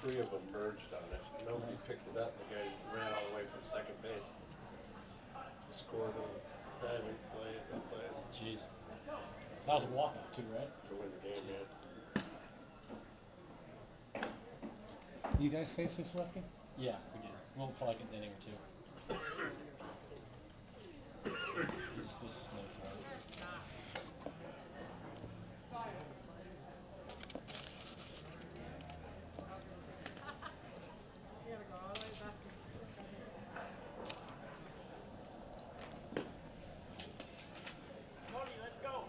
Three of them merged on it. Nobody picked it up. The guy ran all the way from second base. Scored on diving play and play Jeez. That was a walk-off too, right? to win the game, man. You guys face this lefty? Yeah, we did. Well, for like an inning or two. It's the snake's one. Let's go.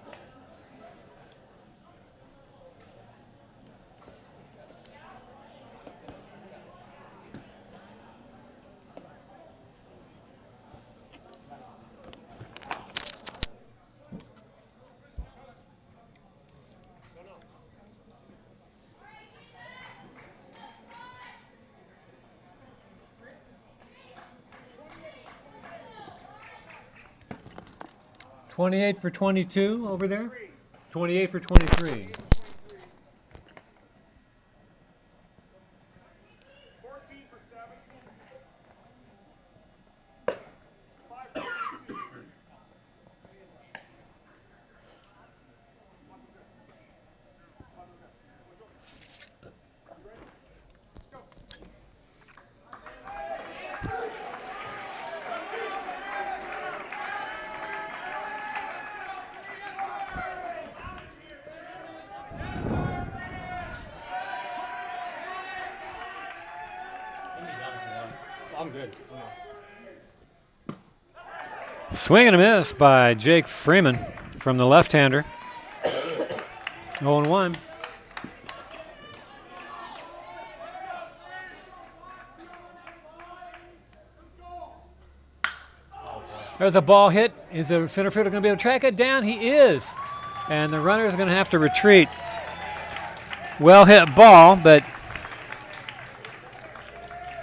28 for 22 over there. 28 for 23. 14 for 7. 5 for 2. I'm good. Swing and a miss by Jake Freeman from the left-hander. 0-1. There's a ball hit. Is the center fielder going to be able to track it down? He is. And the runner is going to have to retreat. Well hit ball, but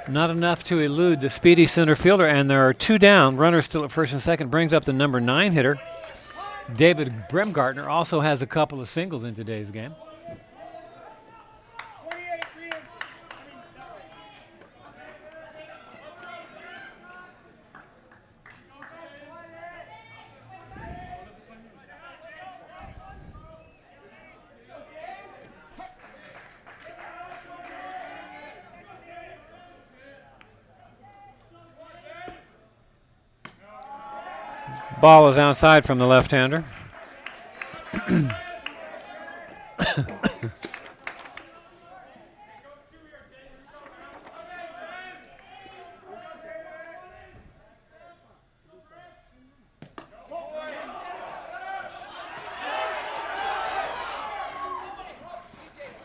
not enough to elude the speedy center fielder, and there are 2 down. Runners still at first and second. Brings up the number 9 hitter. David Bremgartner also has a couple of singles in today's game. 28 3. Ball is outside from the left-hander.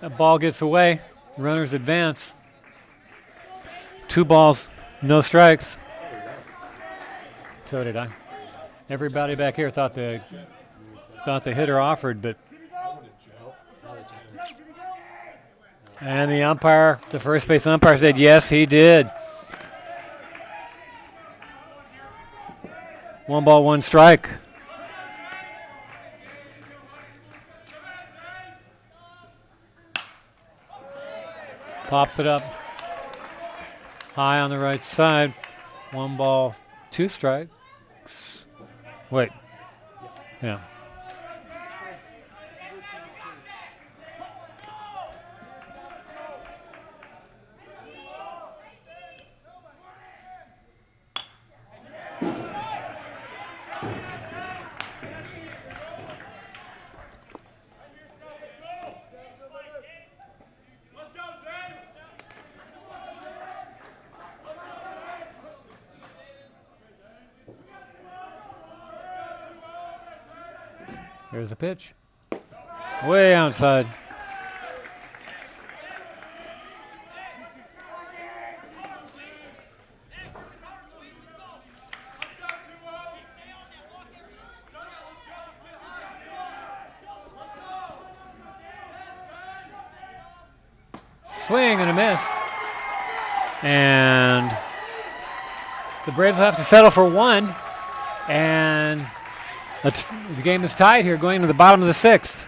That ball gets away. Runners advance. 2 balls, no strikes. So did I. Everybody back here thought the hitter offered, but and the umpire, the first base umpire, said yes, he did. 1 ball, 1 strike. Pops it up high on the right side. 1 ball, 2 strikes. Wait. Yeah. There's a pitch. Way outside. Swing and a miss. And the Braves will have to settle for 1. And the game is tied here going to the bottom of the 6th.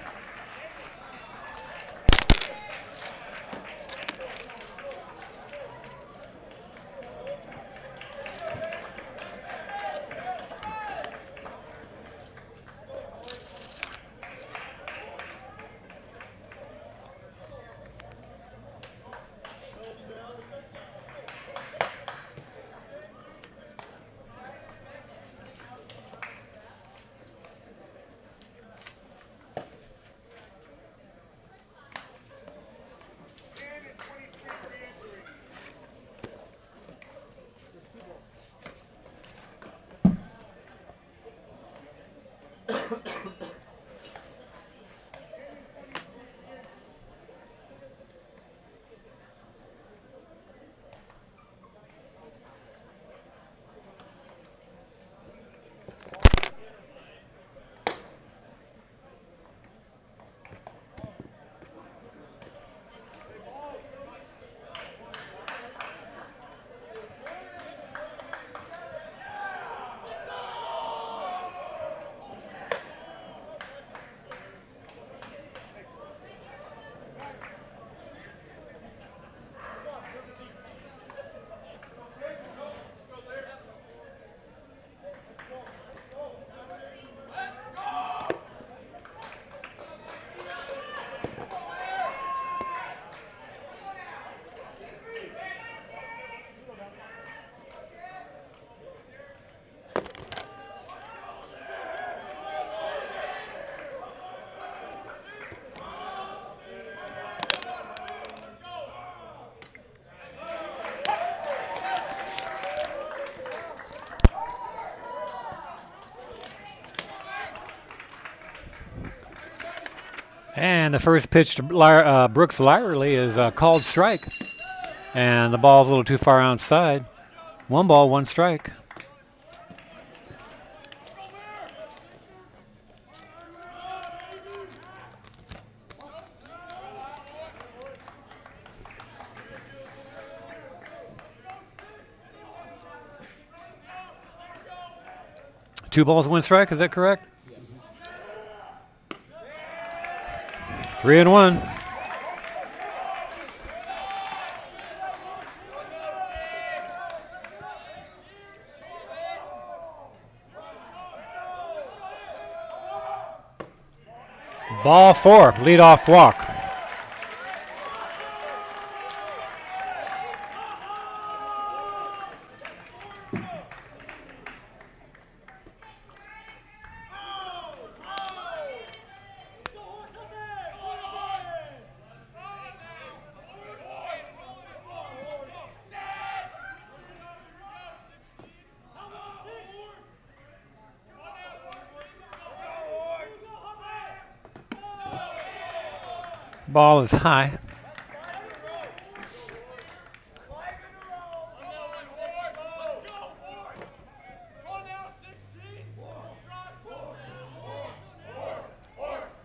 And the first pitch to Brooks Lyerly is a called strike. And the ball's a little too far outside. 1 ball, 1 strike. Two balls, 1 strike, is that correct? 3-1. Ball 4, leadoff walk. Ball is high.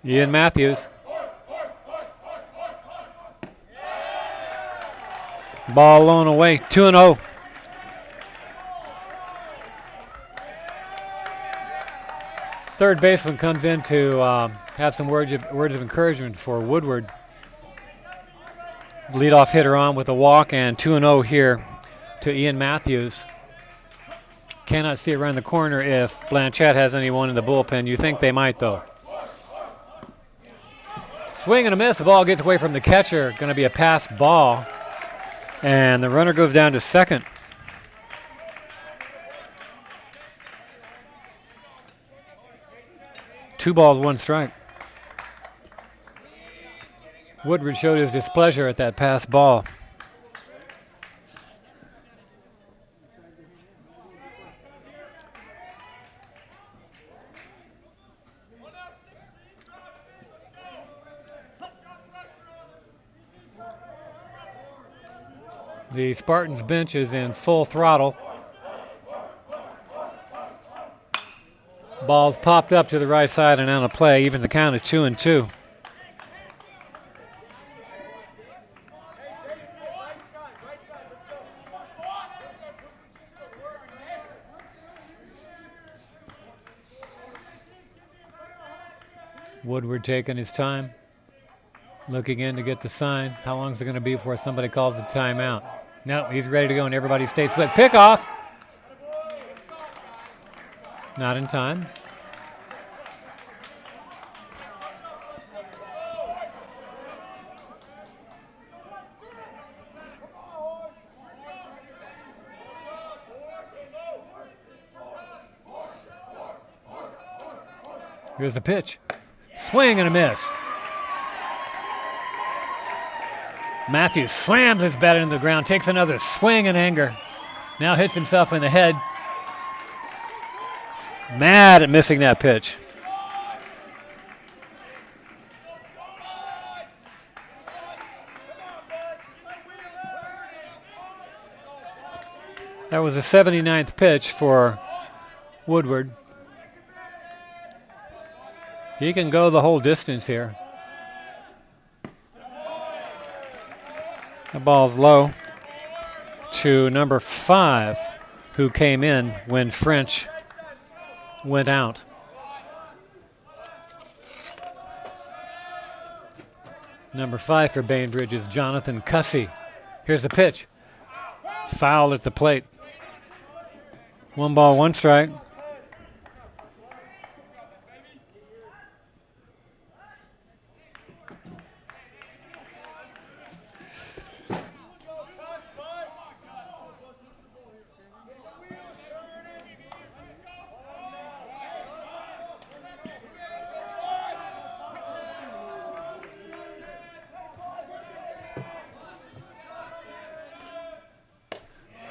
Ian Matthews. Ball blown away, 2-0. Third baseman comes in to have some words of encouragement for Woodward. Leadoff hitter on with a walk, and 2-0 here to Ian Matthews. Cannot see around the corner if Blanchet has anyone in the bullpen. You think they might, though. Swing and a miss. The ball gets away from the catcher. Going to be a pass ball. And the runner goes down to second. Two balls, 1 strike. Woodward showed his displeasure at that pass ball. The Spartans bench is in full throttle. Ball's popped up to the right side and out of play, even the count of 2-2. Woodward taking his time, looking in to get the sign. How long is it going to be before somebody calls the timeout? No, he's ready to go, and everybody stays put. Pick off. Not in time. Here's the pitch. Swing and a miss. Matthews slams his bat into the ground, takes another swing in anger. Now hits himself in the head. Mad at missing that pitch. That was the 79th pitch for Woodward. He can go the whole distance here. The ball's low to number 5, who came in when French went out. Number 5 for Bainbridge is Jonathan Cussy. Here's the pitch. Foul at the plate. 1 ball, 1 strike.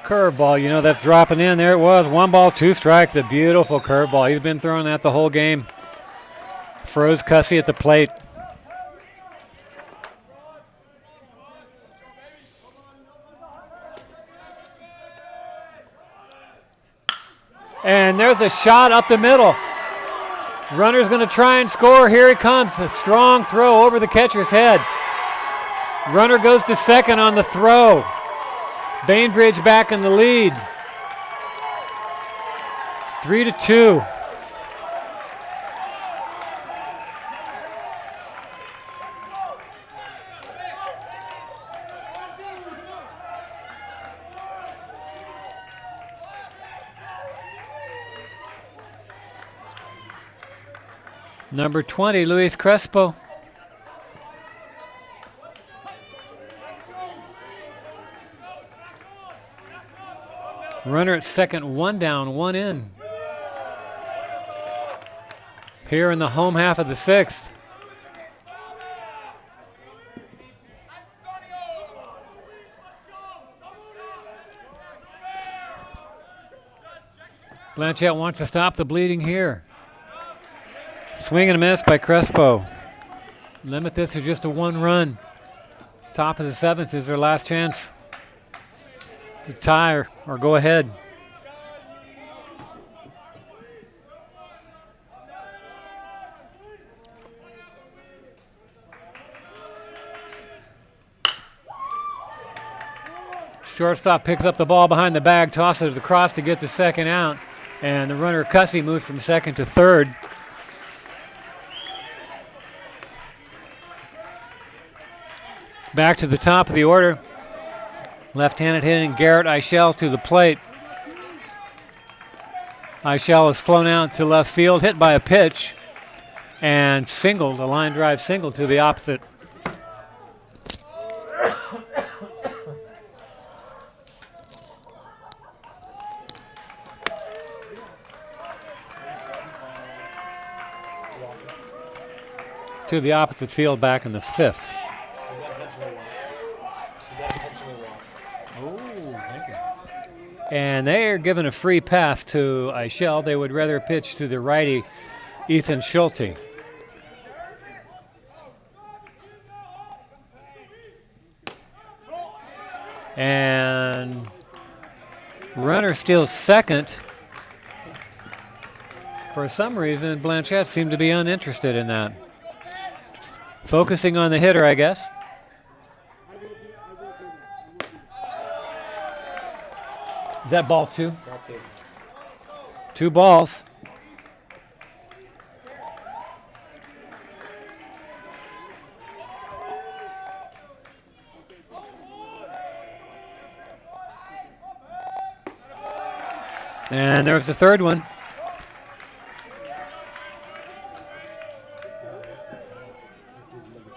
Curveball, you know that's dropping in. There it was. 1 ball, 2 strikes. A beautiful curveball. He's been throwing that the whole game. Froze Cussy at the plate. And there's a shot up the middle. Runner's going to try and score. Here he comes. A strong throw over the catcher's head. Runner goes to second on the throw. Bainbridge back in the lead. 3-2. Number 20, Luis Crespo. Runner at second, 1 down, 1 in. Here in the home half of the 6th. Blanchet wants to stop the bleeding here. Swing and a miss by Crespo. Limit this to just a 1 run. Top of the 7th is their last chance to tie or go ahead. Shortstop picks up the ball behind the bag, tosses it across to get the second out, and the runner Cussy moves from second to third. Back to the top of the order. Left-handed hitting Garrett Eichel to the plate. Eichel is flown out to left field, hit by a pitch, and singled, a line drive single to the opposite. To the opposite field back in the 5th. And they are given a free pass to Eichel. They would rather pitch to the righty, Ethan Schulte. And runner steals second. For some reason, Blanchet seemed to be uninterested in that. Focusing on the hitter, I guess. Is that ball 2? Ball 2. 2 balls. And there's the third one. This is number 2.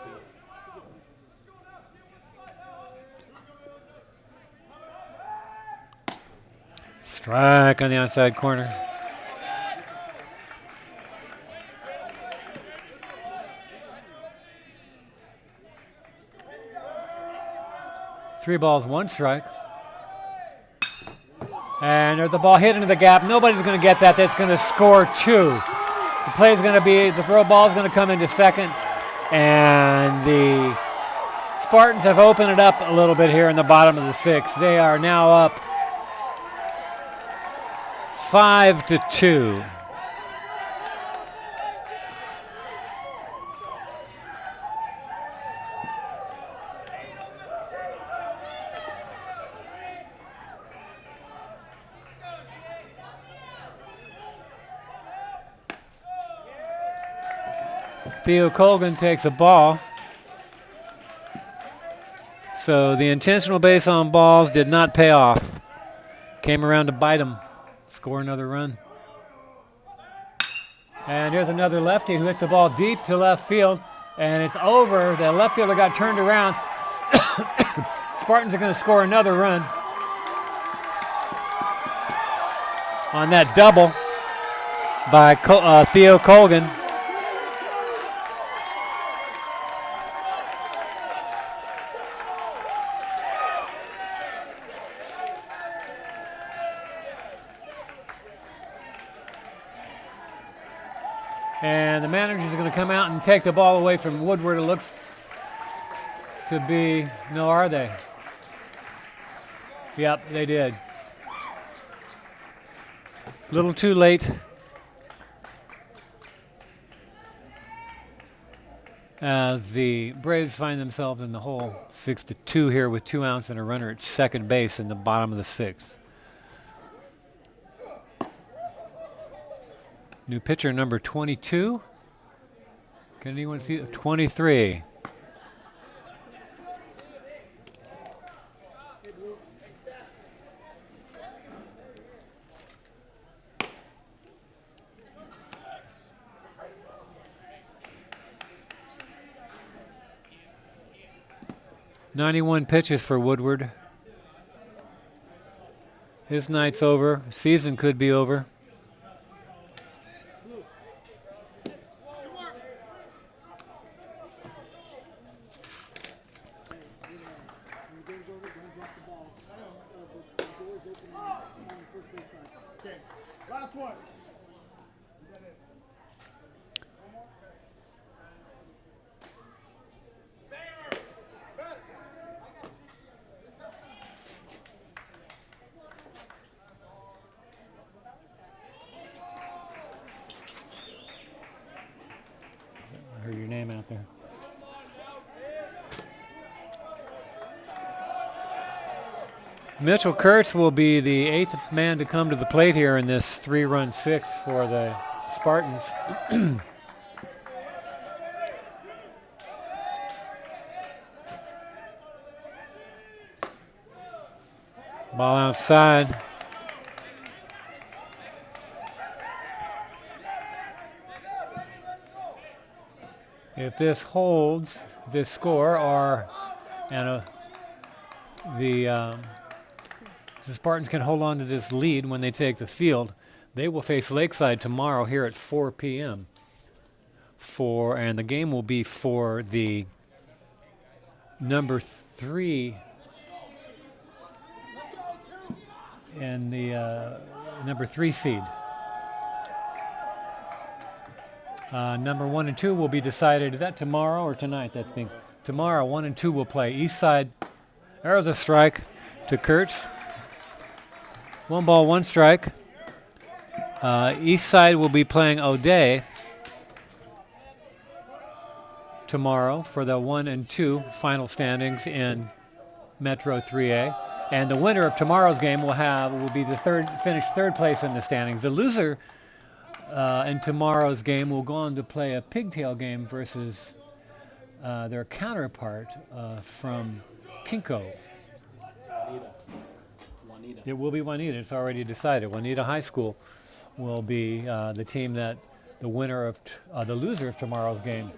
Strike on the outside corner. Three balls, 1 strike. And there's the ball hit into the gap. Nobody's going to get that. That's going to score 2. The play is going to be, the throw ball is going to come into second. And the Spartans have opened it up a little bit here in the bottom of the 6th. They are now up 5-2. Theo Colgan takes a ball. So the intentional base on balls did not pay off. Came around to bite him. Score another run. And here's another lefty who hits the ball deep to left field. And it's over. The left fielder got turned around. Spartans are going to score another run on that double by Theo Colgan. And the managers are going to come out and take the ball away from Woodward. It looks to be, no, are they? Yep, they did. Little too late. As the Braves find themselves in the hole, 6-2 here with 2 outs and a runner at second base in the bottom of the 6th. New pitcher number 22. Can anyone see it? 23. .91 pitches for Woodward. His night's over. Season could be over. Last one. I heard your name out there. Mitchell Kurtz will be the 8th man to come to the plate here in this 3-run 6 for the Spartans. Ball outside. If this holds, this score, the Spartans can hold on to this lead when they take the field, they will face Lakeside tomorrow here at 4 p.m. And the game will be for the number 3 and the number 3 seed. Number 1 and 2 will be decided. Is that tomorrow or tonight? That's being tomorrow. 1 and 2 will play. East side. There's a strike to Kurtz. 1 ball, 1 strike. East side will be playing O'Day tomorrow for the 1 and 2 final standings in Metro 3A. And the winner of tomorrow's game will be finish third place in the standings. The loser in tomorrow's game will go on to play a pigtail game versus their counterpart from Kinko. Juanita. It will be Juanita. It's already decided. Juanita High School will be the team that the winner of the loser of tomorrow's game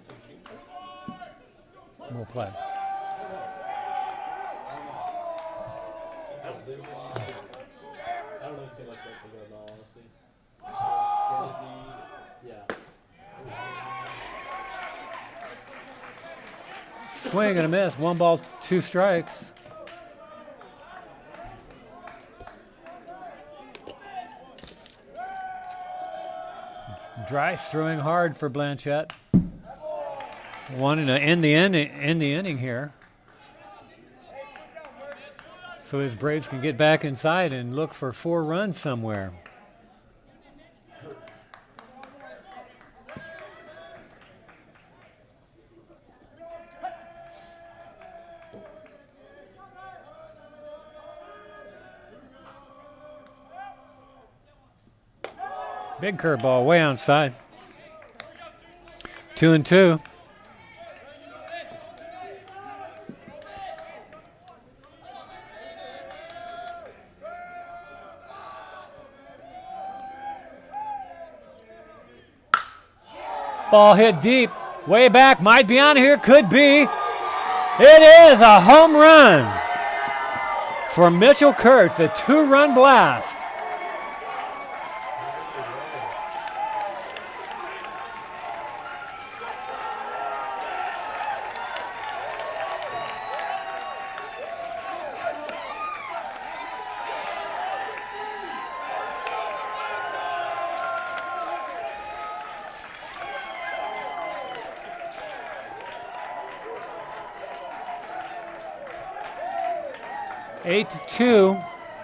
will play. I don't know too much about the ball, honestly. Swing and a miss. 1 ball, 2 strikes. Dryce throwing hard for Blanchet. Wanting to end the inning here, so his Braves can get back inside and look for 4 runs somewhere. Big curveball way outside. 2-2. Ball hit deep, way back, might be on here, could be. It is a home run for Mitchell Kurtz, a 2-run blast. Eight to 2,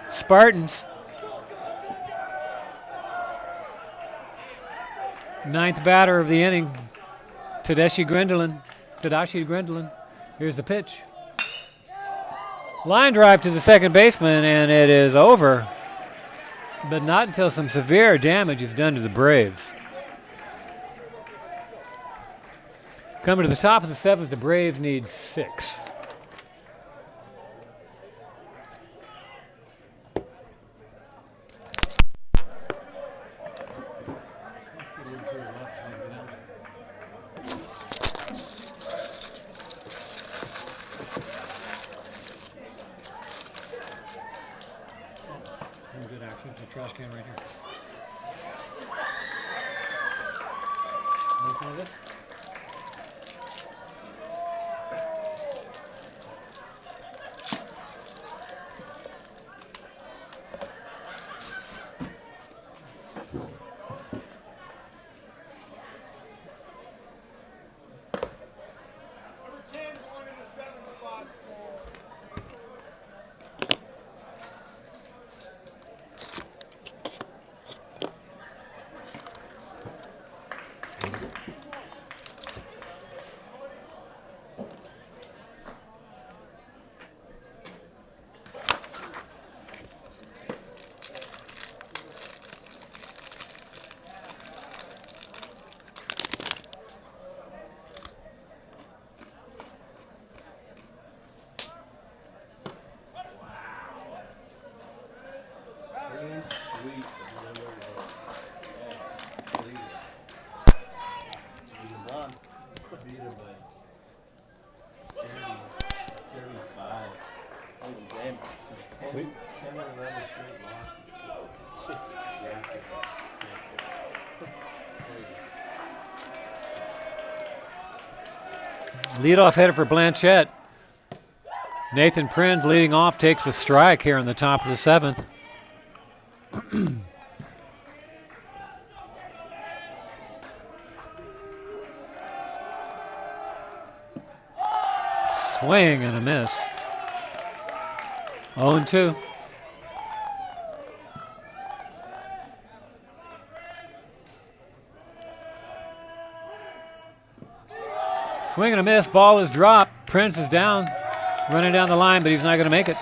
Spartans. Ninth batter of the inning, Tadashi Grendelin. Here's the pitch. Line drive to the second baseman, and it is over. But not until some severe damage is done to the Braves. Coming to the top of the seventh, the Braves need 6. Good action. There's a trash can right here. Want some of this? Sweet. Beat him by 35. Holy damn. 10 and 11 straight losses. Jesus. Leadoff hitter for Blanchet. Nathan Prinz leading off takes a strike here in the top of the seventh. Swing and a miss. 0-2. Swing and a miss. Ball is dropped. Prince is down, running down the line, but he's not going to make it.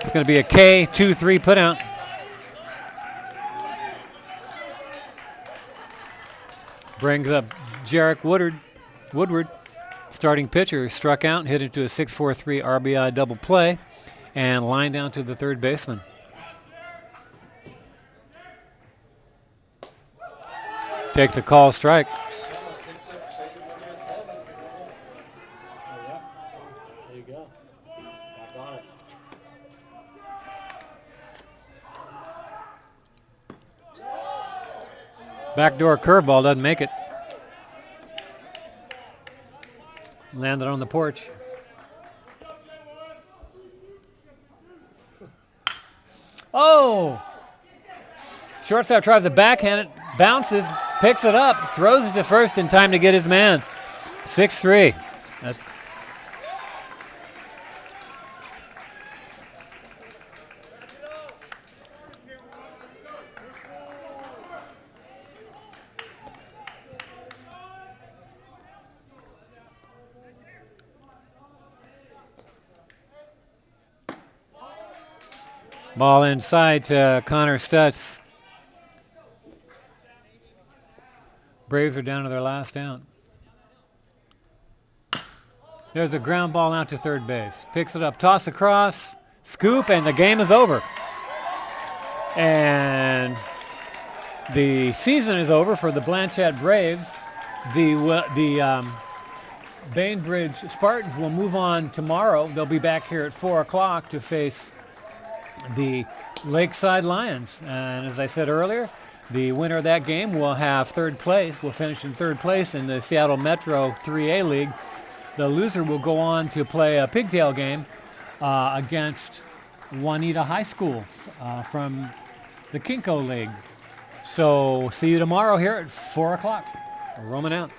It's going to be a K-2-3 putout. Brings up Jarek Woodward, starting pitcher, struck out and hit into a 6-4-3 RBI double play and lined down to the third baseman. Takes a call strike. There you go. Back on it. Backdoor curveball doesn't make it. Landed on the porch. Oh! Shortstop tries to backhand it, bounces, picks it up, throws it to first in time to get his man. 6-3. That's ball inside to Connor Stutz. Braves are down to their last out. There's a ground ball out to third base. Picks it up, toss across, scoop, and the game is over. And the season is over for the Blanchet Braves. The Bainbridge Spartans will move on tomorrow. They'll be back here at 4 o'clock to face the Lakeside Lions. And as I said earlier, the winner of that game will have third place, will finish in third place in the Seattle Metro 3A League. The loser will go on to play a pigtail game against Juanita High School from the Kinko League. So see you tomorrow here at 4 o'clock. Roman out.